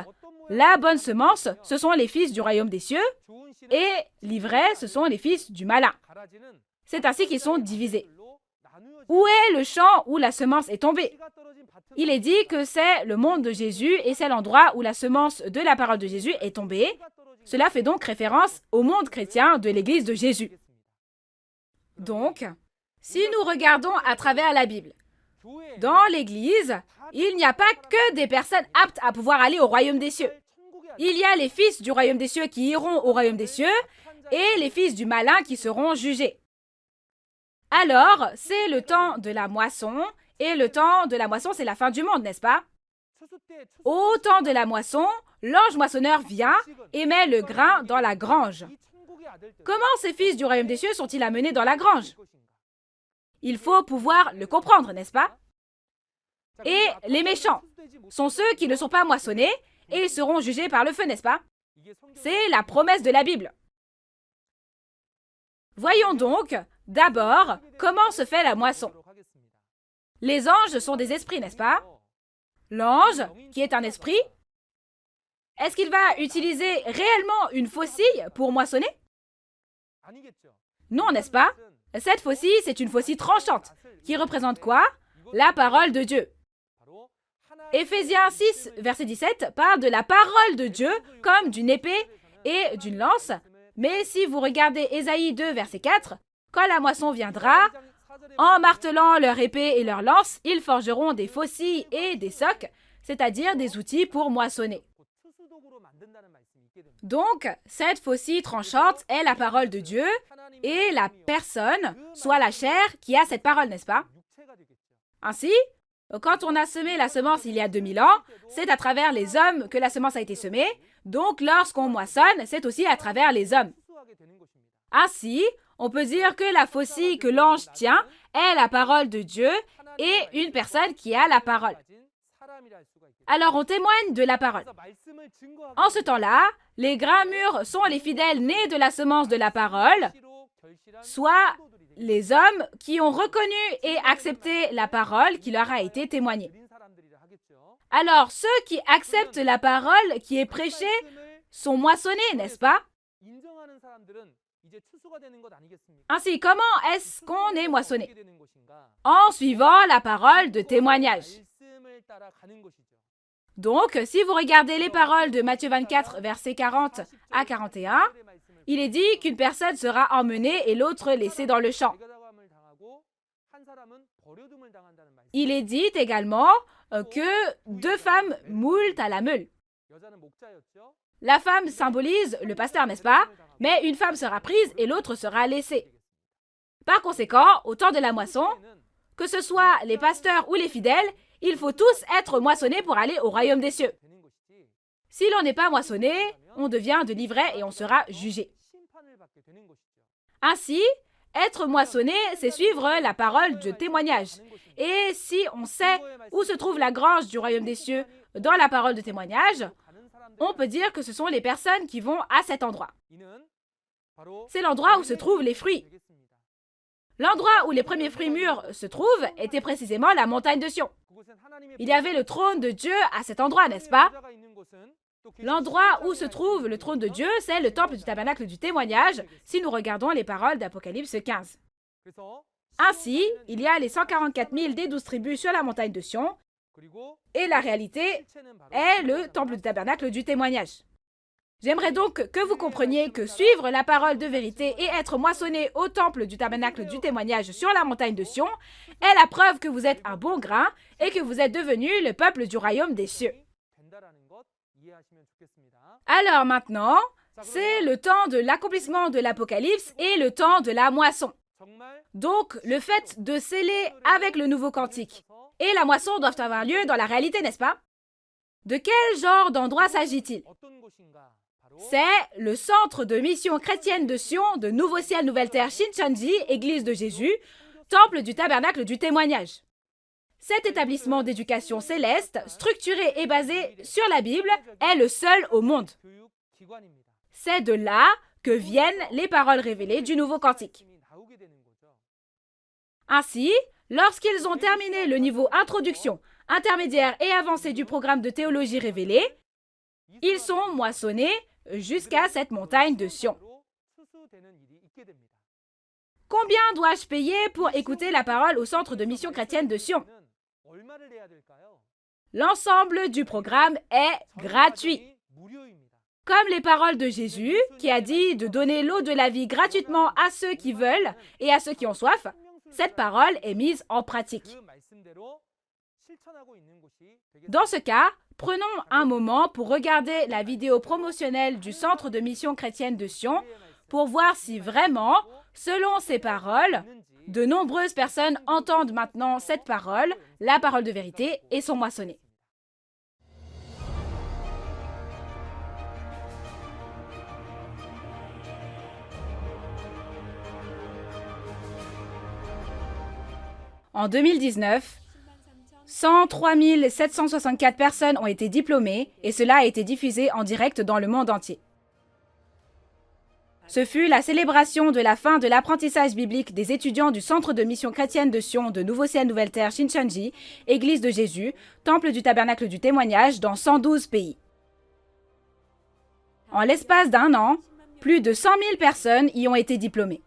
la bonne semence, ce sont les fils du royaume des cieux, et l'ivraie, ce sont les fils du malin. C'est ainsi qu'ils sont divisés. Où est le champ où la semence est tombée? Il est dit que c'est le monde de Jésus et c'est l'endroit où la semence de la parole de Jésus est tombée. Cela fait donc référence au monde chrétien de l'Église de Jésus. Donc, si nous regardons à travers la Bible, dans l'Église, il n'y a pas que des personnes aptes à pouvoir aller au royaume des cieux. Il y a les fils du royaume des cieux qui iront au royaume des cieux et les fils du malin qui seront jugés. Alors, c'est le temps de la moisson, et le temps de la moisson, c'est la fin du monde, n'est-ce pas? Au temps de la moisson, l'ange moissonneur vient et met le grain dans la grange. Comment ces fils du royaume des cieux sont-ils amenés dans la grange? Il faut pouvoir le comprendre, n'est-ce pas? Et les méchants sont ceux qui ne sont pas moissonnés et ils seront jugés par le feu, n'est-ce pas? C'est la promesse de la Bible. Voyons donc, d'abord, comment se fait la moisson. Les anges sont des esprits, n'est-ce pas? L'ange, qui est un esprit, est-ce qu'il va utiliser réellement une faucille pour moissonner? Non, n'est-ce pas? Cette faucille, c'est une faucille tranchante, qui représente quoi? La parole de Dieu. Éphésiens 6, verset 17, parle de la parole de Dieu comme d'une épée et d'une lance. Mais si vous regardez Ésaïe 2, verset 4, quand la moisson viendra, en martelant leur épée et leur lance, ils forgeront des faucilles et des socs, c'est-à-dire des outils pour moissonner. Donc, cette faucille tranchante est la parole de Dieu et la personne, soit la chair, qui a cette parole, n'est-ce pas? Ainsi, quand on a semé la semence il y a 2000 ans, c'est à travers les hommes que la semence a été semée, donc lorsqu'on moissonne, c'est aussi à travers les hommes. Ainsi, on peut dire que la faucille que l'ange tient est la parole de Dieu et une personne qui a la parole. Alors on témoigne de la parole. En ce temps-là, les grains mûrs sont les fidèles nés de la semence de la parole, soit les hommes qui ont reconnu et accepté la parole qui leur a été témoignée. Alors ceux qui acceptent la parole qui est prêchée sont moissonnés, n'est-ce pas? Ainsi, comment est-ce qu'on est moissonné? En suivant la parole de témoignage. Donc, si vous regardez les paroles de Matthieu 24, versets 40 à 41, il est dit qu'une personne sera emmenée et l'autre laissée dans le champ. Il est dit également que 2 femmes moulent à la meule. La femme symbolise le pasteur, n'est-ce pas? Mais une femme sera prise et l'autre sera laissée. Par conséquent, au temps de la moisson, que ce soit les pasteurs ou les fidèles, il faut tous être moissonnés pour aller au royaume des cieux. Si l'on n'est pas moissonné, on devient de l'ivraie et on sera jugé. Ainsi, être moissonné, c'est suivre la parole de témoignage. Et si on sait où se trouve la grange du royaume des cieux dans la parole de témoignage, on peut dire que ce sont les personnes qui vont à cet endroit. C'est l'endroit où se trouvent les fruits. L'endroit où les premiers fruits mûrs se trouvent était précisément la montagne de Sion. Il y avait le trône de Dieu à cet endroit, n'est-ce pas? L'endroit où se trouve le trône de Dieu, c'est le temple du tabernacle du témoignage, si nous regardons les paroles d'Apocalypse 15. Ainsi, il y a les 144 000 des 12 tribus sur la montagne de Sion, et la réalité est le temple du tabernacle du témoignage. J'aimerais donc que vous compreniez que suivre la parole de vérité et être moissonné au temple du tabernacle du témoignage sur la montagne de Sion est la preuve que vous êtes un bon grain et que vous êtes devenu le peuple du royaume des cieux. Alors maintenant, c'est le temps de l'accomplissement de l'Apocalypse et le temps de la moisson. Donc, le fait de sceller avec le nouveau cantique et la moisson doivent avoir lieu dans la réalité, n'est-ce pas? De quel genre d'endroit s'agit-il? C'est le centre de mission chrétienne de Sion, de Nouveau Ciel, Nouvelle Terre, Shincheonji, Église de Jésus, temple du tabernacle du témoignage. Cet établissement d'éducation céleste, structuré et basé sur la Bible, est le seul au monde. C'est de là que viennent les paroles révélées du nouveau cantique. Ainsi, lorsqu'ils ont terminé le niveau introduction, intermédiaire et avancé du programme de théologie révélée, ils sont moissonnés jusqu'à cette montagne de Sion. Combien dois-je payer pour écouter la parole au Centre de Mission Chrétienne de Sion? L'ensemble du programme est gratuit. Comme les paroles de Jésus, qui a dit de donner l'eau de la vie gratuitement à ceux qui veulent et à ceux qui ont soif, cette parole est mise en pratique. Dans ce cas, prenons un moment pour regarder la vidéo promotionnelle du Centre de Mission Chrétienne de Sion pour voir si vraiment, selon ces paroles, de nombreuses personnes entendent maintenant cette parole, la parole de vérité, et sont moissonnées. En 2019, 103 764 personnes ont été diplômées et cela a été diffusé en direct dans le monde entier. Ce fut la célébration de la fin de l'apprentissage biblique des étudiants du Centre de Mission Chrétienne de Sion de Nouveau-Ciel Nouvelle-Terre Shincheonji, Église de Jésus, Temple du Tabernacle du Témoignage dans 112 pays. En l'espace d'un an, plus de 100 000 personnes y ont été diplômées.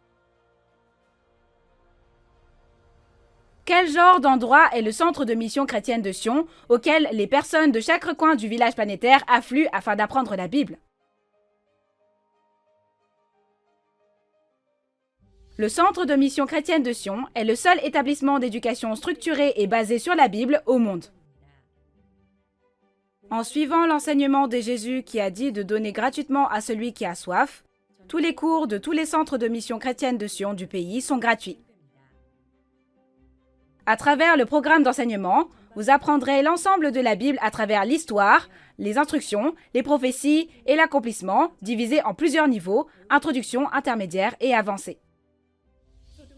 Quel genre d'endroit est le Centre de Mission Chrétienne de Sion, auquel les personnes de chaque recoin du village planétaire affluent afin d'apprendre la Bible? Le Centre de Mission Chrétienne de Sion est le seul établissement d'éducation structuré et basé sur la Bible au monde. En suivant l'enseignement de Jésus qui a dit de donner gratuitement à celui qui a soif, tous les cours de tous les centres de mission chrétienne de Sion du pays sont gratuits. À travers le programme d'enseignement, vous apprendrez l'ensemble de la Bible à travers l'histoire, les instructions, les prophéties et l'accomplissement, divisés en plusieurs niveaux, introduction, intermédiaire et avancée.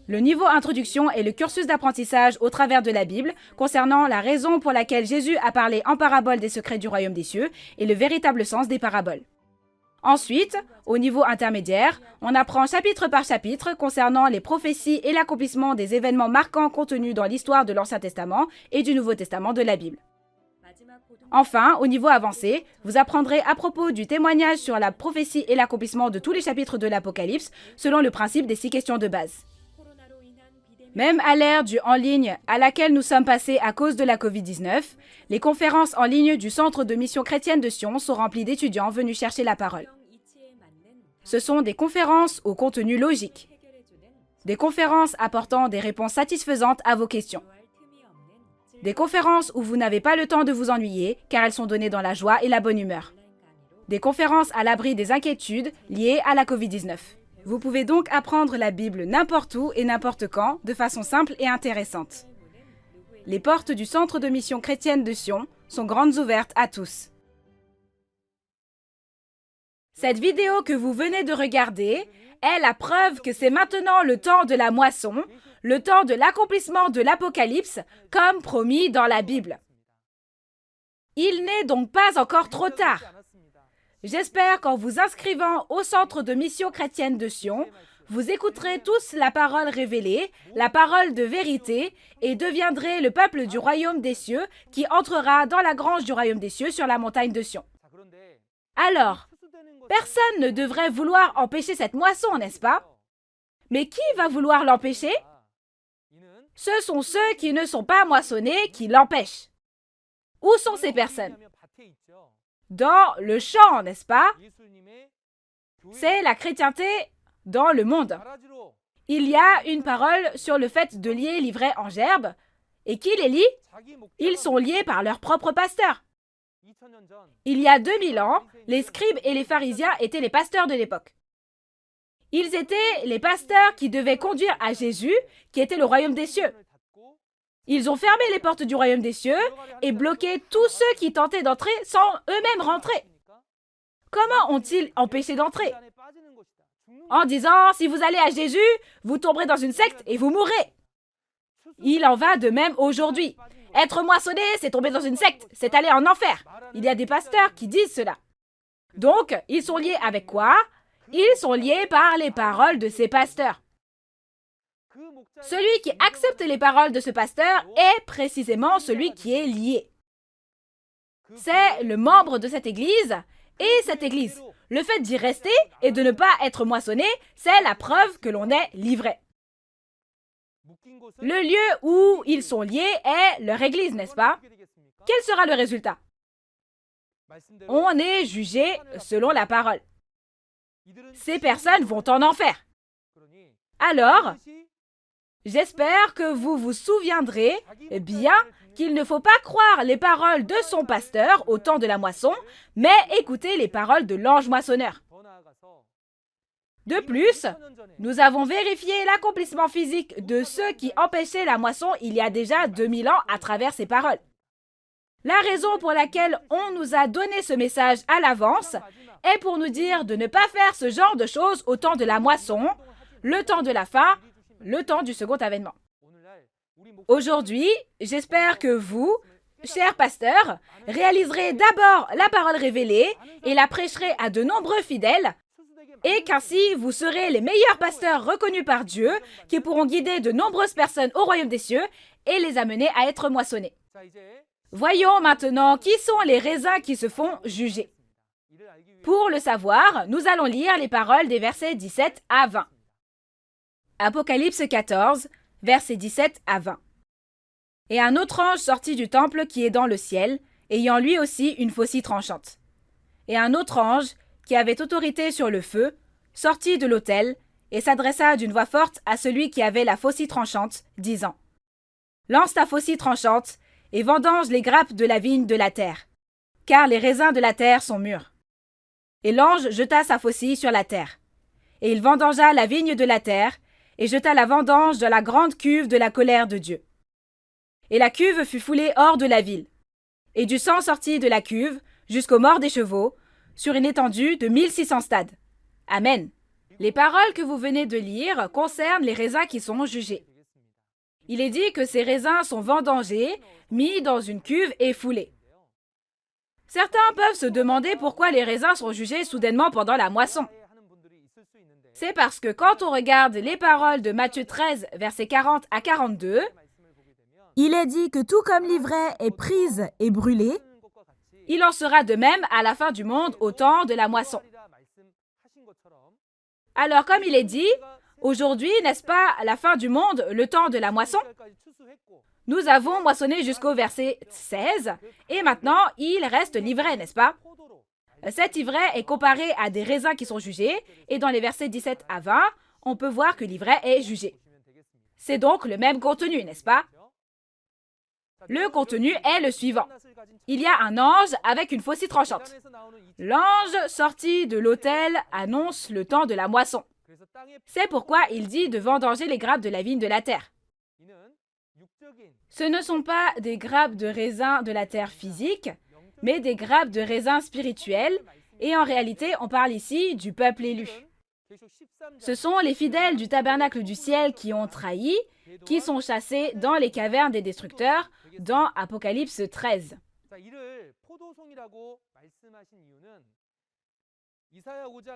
Le niveau introduction est le cursus d'apprentissage au travers de la Bible concernant la raison pour laquelle Jésus a parlé en parabole des secrets du royaume des cieux et le véritable sens des paraboles. Ensuite, au niveau intermédiaire, on apprend chapitre par chapitre concernant les prophéties et l'accomplissement des événements marquants contenus dans l'histoire de l'Ancien Testament et du Nouveau Testament de la Bible. Enfin, au niveau avancé, vous apprendrez à propos du témoignage sur la prophétie et l'accomplissement de tous les chapitres de l'Apocalypse selon le principe des 6 questions de base. Même à l'ère du en ligne à laquelle nous sommes passés à cause de la Covid-19, les conférences en ligne du Centre de Mission Chrétienne de Sion sont remplies d'étudiants venus chercher la parole. Ce sont des conférences au contenu logique. Des conférences apportant des réponses satisfaisantes à vos questions. Des conférences où vous n'avez pas le temps de vous ennuyer car elles sont données dans la joie et la bonne humeur. Des conférences à l'abri des inquiétudes liées à la Covid-19. Vous pouvez donc apprendre la Bible n'importe où et n'importe quand, de façon simple et intéressante. Les portes du Centre de Mission Chrétienne de Sion sont grandes ouvertes à tous. Cette vidéo que vous venez de regarder est la preuve que c'est maintenant le temps de la moisson, le temps de l'accomplissement de l'Apocalypse, comme promis dans la Bible. Il n'est donc pas encore trop tard. J'espère qu'en vous inscrivant au Centre de Mission Chrétienne de Sion, vous écouterez tous la parole révélée, la parole de vérité, et deviendrez le peuple du royaume des cieux qui entrera dans la grange du royaume des cieux sur la montagne de Sion. Alors, personne ne devrait vouloir empêcher cette moisson, n'est-ce pas? Mais qui va vouloir l'empêcher? Ce sont ceux qui ne sont pas moissonnés qui l'empêchent. Où sont ces personnes? Dans le champ, n'est-ce pas? C'est la chrétienté dans le monde. Il y a une parole sur le fait de lier l'ivraie en gerbe. Et qui les lie? Ils sont liés par leur propre pasteur. Il y a 2000 ans, les scribes et les pharisiens étaient les pasteurs de l'époque. Ils étaient les pasteurs qui devaient conduire à Jésus, qui était le royaume des cieux. Ils ont fermé les portes du royaume des cieux et bloqué tous ceux qui tentaient d'entrer sans eux-mêmes rentrer. Comment ont-ils empêché d'entrer? En disant, si vous allez à Jésus, vous tomberez dans une secte et vous mourrez. Il en va de même aujourd'hui. Être moissonné, c'est tomber dans une secte, c'est aller en enfer. Il y a des pasteurs qui disent cela. Donc, ils sont liés avec quoi? Ils sont liés par les paroles de ces pasteurs. Celui qui accepte les paroles de ce pasteur est précisément celui qui est lié. C'est le membre de cette église et cette église. Le fait d'y rester et de ne pas être moissonné, c'est la preuve que l'on est livré. Le lieu où ils sont liés est leur église, n'est-ce pas? Quel sera le résultat? On est jugé selon la parole. Ces personnes vont en enfer. Alors, j'espère que vous vous souviendrez bien qu'il ne faut pas croire les paroles de son pasteur au temps de la moisson, mais écouter les paroles de l'ange moissonneur. De plus, nous avons vérifié l'accomplissement physique de ceux qui empêchaient la moisson il y a déjà 2000 ans à travers ces paroles. La raison pour laquelle on nous a donné ce message à l'avance est pour nous dire de ne pas faire ce genre de choses au temps de la moisson, le temps de la fin, le temps du second avènement. Aujourd'hui, j'espère que vous, chers pasteurs, réaliserez d'abord la parole révélée et la prêcherez à de nombreux fidèles, et qu'ainsi vous serez les meilleurs pasteurs reconnus par Dieu qui pourront guider de nombreuses personnes au royaume des cieux et les amener à être moissonnés. Voyons maintenant qui sont les raisins qui se font juger. Pour le savoir, nous allons lire les paroles des versets 17 à 20. Apocalypse 14, versets 17 à 20. Et un autre ange sortit du temple qui est dans le ciel, ayant lui aussi une faucille tranchante. Et un autre ange, qui avait autorité sur le feu, sortit de l'autel et s'adressa d'une voix forte à celui qui avait la faucille tranchante, disant : Lance ta faucille tranchante et vendange les grappes de la vigne de la terre, car les raisins de la terre sont mûrs. Et l'ange jeta sa faucille sur la terre. Et il vendangea la vigne de la terre et jeta la vendange dans la grande cuve de la colère de Dieu. Et la cuve fut foulée hors de la ville. Et du sang sortit de la cuve jusqu'aux morts des chevaux, sur une étendue de 1600 stades. Amen. Les paroles que vous venez de lire concernent les raisins qui sont jugés. Il est dit que ces raisins sont vendangés, mis dans une cuve et foulés. Certains peuvent se demander pourquoi les raisins sont jugés soudainement pendant la moisson. C'est parce que quand on regarde les paroles de Matthieu 13, versets 40 à 42, Il est dit que tout comme l'ivraie est prise et brûlée, il en sera de même à la fin du monde au temps de la moisson. Alors comme il est dit, aujourd'hui, n'est-ce pas, à la fin du monde, le temps de la moisson? Nous avons moissonné jusqu'au verset 16, et maintenant, il reste l'ivraie, n'est-ce pas? Cette ivraie est comparée à des raisins qui sont jugés, et dans les versets 17 à 20, on peut voir que l'ivraie est jugée. C'est donc le même contenu, n'est-ce pas? Le contenu est le suivant. Il y a un ange avec une faucille tranchante. L'ange sorti de l'autel annonce le temps de la moisson. C'est pourquoi il dit de vendanger les grappes de la vigne de la terre. Ce ne sont pas des grappes de raisin de la terre physique, mais des grappes de raisin spirituels, et en réalité, on parle ici du peuple élu. Ce sont les fidèles du tabernacle du ciel qui ont trahi, qui sont chassés dans les cavernes des destructeurs, dans Apocalypse 13.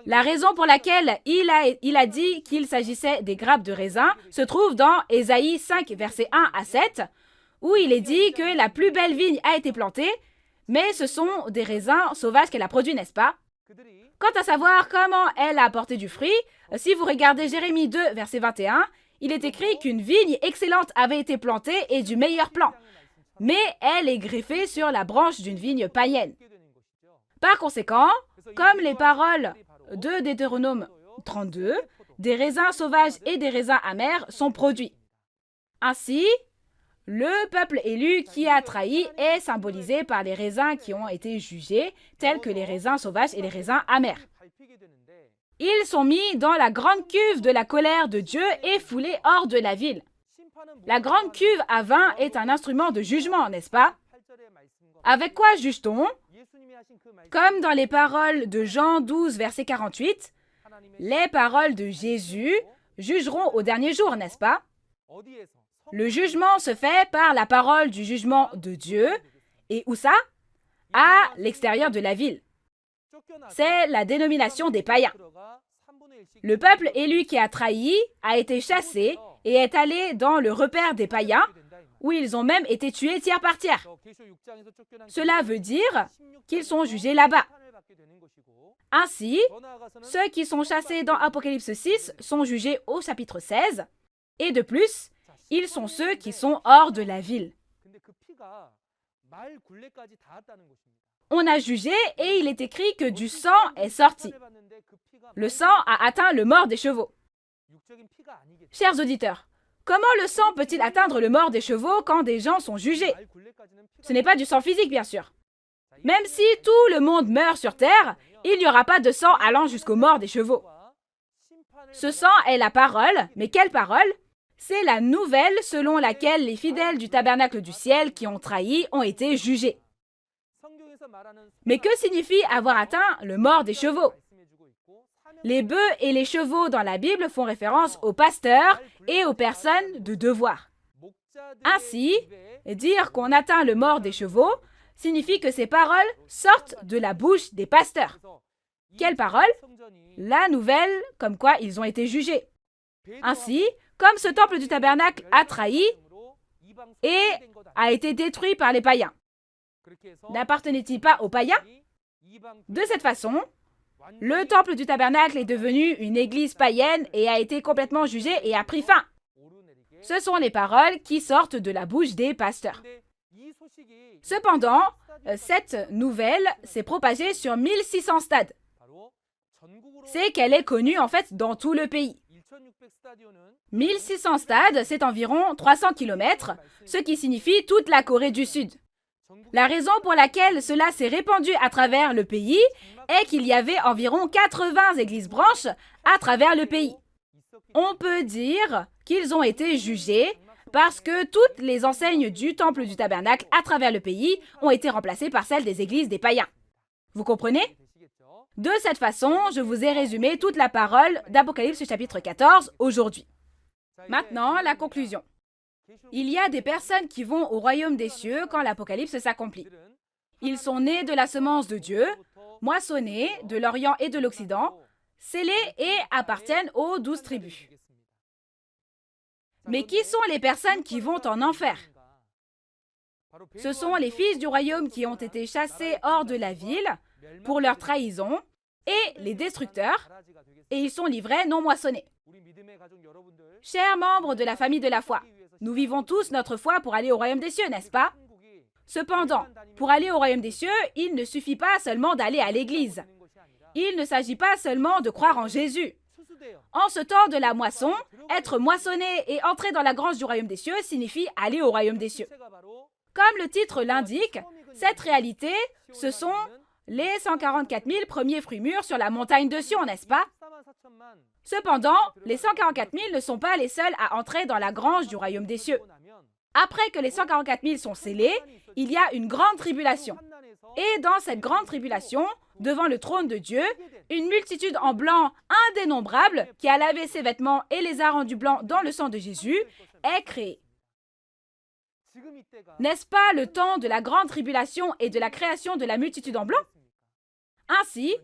La raison pour laquelle il a dit qu'il s'agissait des grappes de raisin se trouve dans Ésaïe 5, versets 1 à 7, où il est dit que la plus belle vigne a été plantée, mais ce sont des raisins sauvages qu'elle a produits, n'est-ce pas? Quant à savoir comment elle a apporté du fruit, si vous regardez Jérémie 2, verset 21, il est écrit qu'une vigne excellente avait été plantée et du meilleur plan, mais elle est greffée sur la branche d'une vigne païenne. Par conséquent, comme les paroles de Deutéronome 32, des raisins sauvages et des raisins amers sont produits. Ainsi, le peuple élu qui a trahi est symbolisé par les raisins qui ont été jugés, tels que les raisins sauvages et les raisins amers. Ils sont mis dans la grande cuve de la colère de Dieu et foulés hors de la ville. La grande cuve à vin est un instrument de jugement, n'est-ce pas? Avec quoi juge-t-on? Comme dans les paroles de Jean 12, verset 48, les paroles de Jésus jugeront au dernier jour, n'est-ce pas? Le jugement se fait par la parole du jugement de Dieu. Et où ça? À l'extérieur de la ville. C'est la dénomination des païens. Le peuple élu qui a trahi a été chassé et est allé dans le repère des païens, où ils ont même été tués tiers par tiers. Cela veut dire qu'ils sont jugés là-bas. Ainsi, ceux qui sont chassés dans Apocalypse 6 sont jugés au chapitre 16, et de plus, Ils sont ceux qui sont hors de la ville. On a jugé et il est écrit que du sang est sorti. Le sang a atteint le mors des chevaux. Chers auditeurs, comment le sang peut-il atteindre le mors des chevaux quand des gens sont jugés? Ce n'est pas du sang physique, bien sûr. Même si tout le monde meurt sur terre, il n'y aura pas de sang allant jusqu'au mort des chevaux. Ce sang est la parole, mais quelle parole? C'est la nouvelle selon laquelle les fidèles du tabernacle du ciel qui ont trahi ont été jugés. Mais que signifie avoir atteint le mort des chevaux? Les bœufs et les chevaux dans la Bible font référence aux pasteurs et aux personnes de devoir. Ainsi, dire qu'on atteint le mort des chevaux signifie que ces paroles sortent de la bouche des pasteurs. Quelle parole? La nouvelle comme quoi ils ont été jugés. Ainsi, comme ce temple du tabernacle a trahi et a été détruit par les païens, n'appartenait-il pas aux païens? De cette façon, le temple du tabernacle est devenu une église païenne et a été complètement jugé et a pris fin. Ce sont les paroles qui sortent de la bouche des pasteurs. Cependant, cette nouvelle s'est propagée sur 1600 stades. C'est qu'elle est connue en fait dans tout le pays. 1600 stades, c'est environ 300 km, ce qui signifie toute la Corée du Sud. La raison pour laquelle cela s'est répandu à travers le pays est qu'il y avait environ 80 églises branches à travers le pays. On peut dire qu'ils ont été jugés parce que toutes les enseignes du temple du tabernacle à travers le pays ont été remplacées par celles des églises des païens. Vous comprenez? De cette façon, je vous ai résumé toute la parole d'Apocalypse chapitre 14 aujourd'hui. Maintenant, la conclusion. Il y a des personnes qui vont au royaume des cieux quand l'Apocalypse s'accomplit. Ils sont nés de la semence de Dieu, moissonnés de l'Orient et de l'Occident, scellés et appartiennent aux 12 tribus. Mais qui sont les personnes qui vont en enfer? Ce sont les fils du royaume qui ont été chassés hors de la ville pour leur trahison et les destructeurs, et ils sont livrés non moissonnés. Chers membres de la famille de la foi, nous vivons tous notre foi pour aller au royaume des cieux, n'est-ce pas? Cependant, pour aller au royaume des cieux, il ne suffit pas seulement d'aller à l'église. Il ne s'agit pas seulement de croire en Jésus. En ce temps de la moisson, être moissonné et entrer dans la grange du royaume des cieux signifie aller au royaume des cieux. Comme le titre l'indique, cette réalité, ce sont les 144 000 premiers fruits mûrs sur la montagne de Sion, n'est-ce pas? Cependant, les 144 000 ne sont pas les seuls à entrer dans la grange du royaume des cieux. Après que les 144 000 sont scellés, il y a une grande tribulation. Et dans cette grande tribulation, devant le trône de Dieu, une multitude en blanc indénombrable, qui a lavé ses vêtements et les a rendus blancs dans le sang de Jésus, est créée. N'est-ce pas le temps de la grande tribulation et de la création de la multitude en blanc? Ainsi,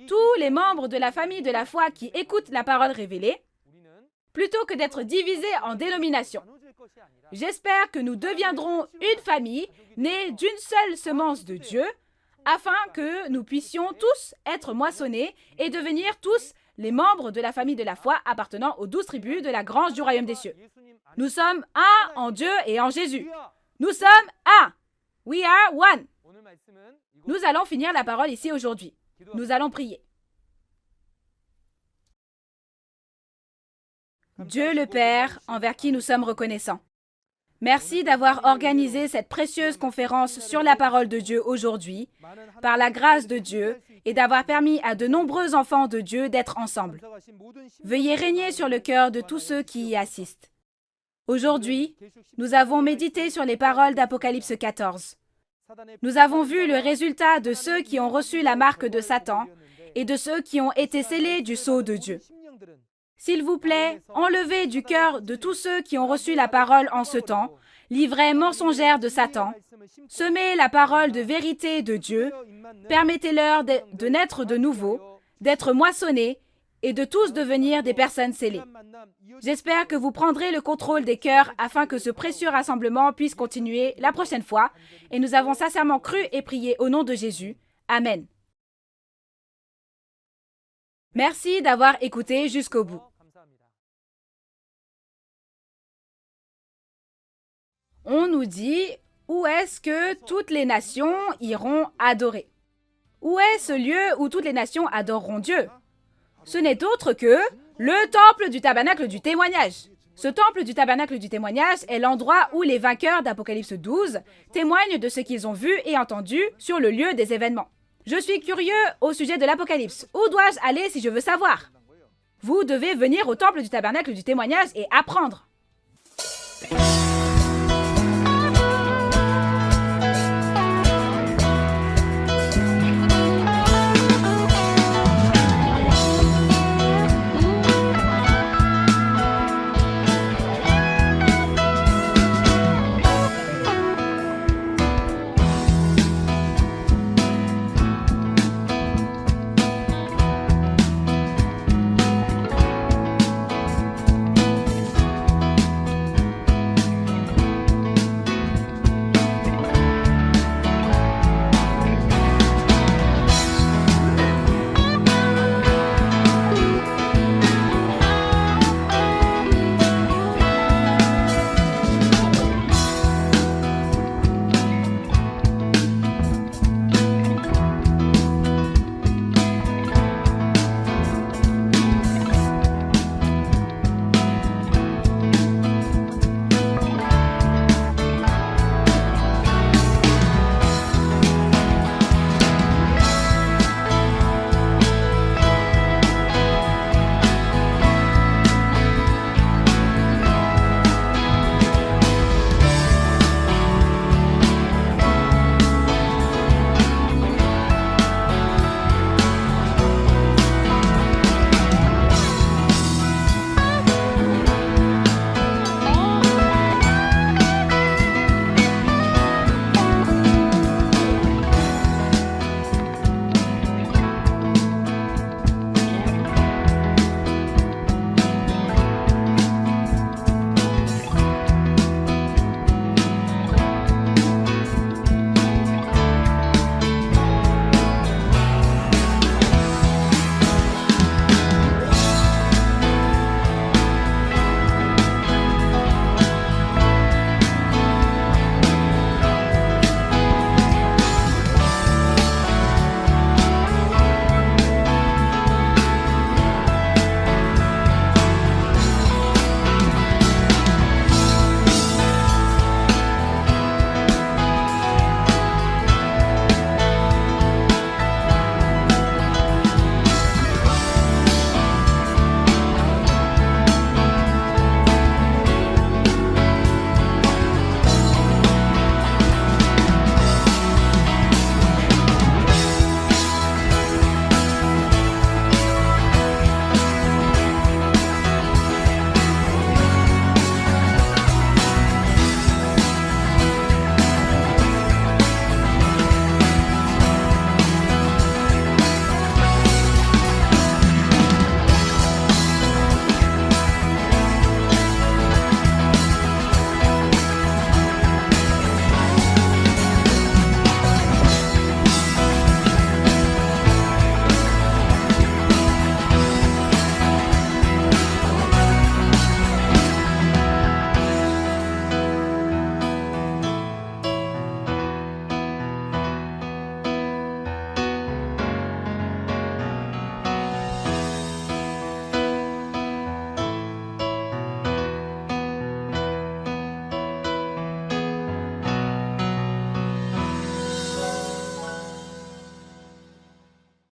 tous les membres de la famille de la foi qui écoutent la parole révélée, plutôt que d'être divisés en dénominations, j'espère que nous deviendrons une famille née d'une seule semence de Dieu, afin que nous puissions tous être moissonnés et devenir tous les membres de la famille de la foi appartenant aux 12 tribus de la grange du royaume des cieux. Nous sommes un en Dieu et en Jésus. Nous sommes un. We are one. Nous allons finir la parole ici aujourd'hui. Nous allons prier. Dieu le Père, envers qui nous sommes reconnaissants. Merci d'avoir organisé cette précieuse conférence sur la parole de Dieu aujourd'hui, par la grâce de Dieu, et d'avoir permis à de nombreux enfants de Dieu d'être ensemble. Veuillez régner sur le cœur de tous ceux qui y assistent. Aujourd'hui, nous avons médité sur les paroles d'Apocalypse 14. Nous avons vu le résultat de ceux qui ont reçu la marque de Satan et de ceux qui ont été scellés du sceau de Dieu. S'il vous plaît, enlevez du cœur de tous ceux qui ont reçu la parole en ce temps, l'ivraie mensongère de Satan, semez la parole de vérité de Dieu, permettez-leur de naître de nouveau, d'être moissonnés et de tous devenir des personnes scellées. J'espère que vous prendrez le contrôle des cœurs afin que ce précieux rassemblement puisse continuer la prochaine fois, et nous avons sincèrement cru et prié au nom de Jésus. Amen. Merci d'avoir écouté jusqu'au bout. on nous dit où est-ce que toutes les nations iront adorer. Où est ce lieu où toutes les nations adoreront Dieu? Ce n'est autre que le temple du tabernacle du témoignage. Ce temple du tabernacle du témoignage est l'endroit où les vainqueurs d'Apocalypse 12 témoignent de ce qu'ils ont vu et entendu sur le lieu des événements. Je suis curieux au sujet de l'Apocalypse. Où dois-je aller si je veux savoir? Vous devez venir au temple du tabernacle du témoignage et apprendre.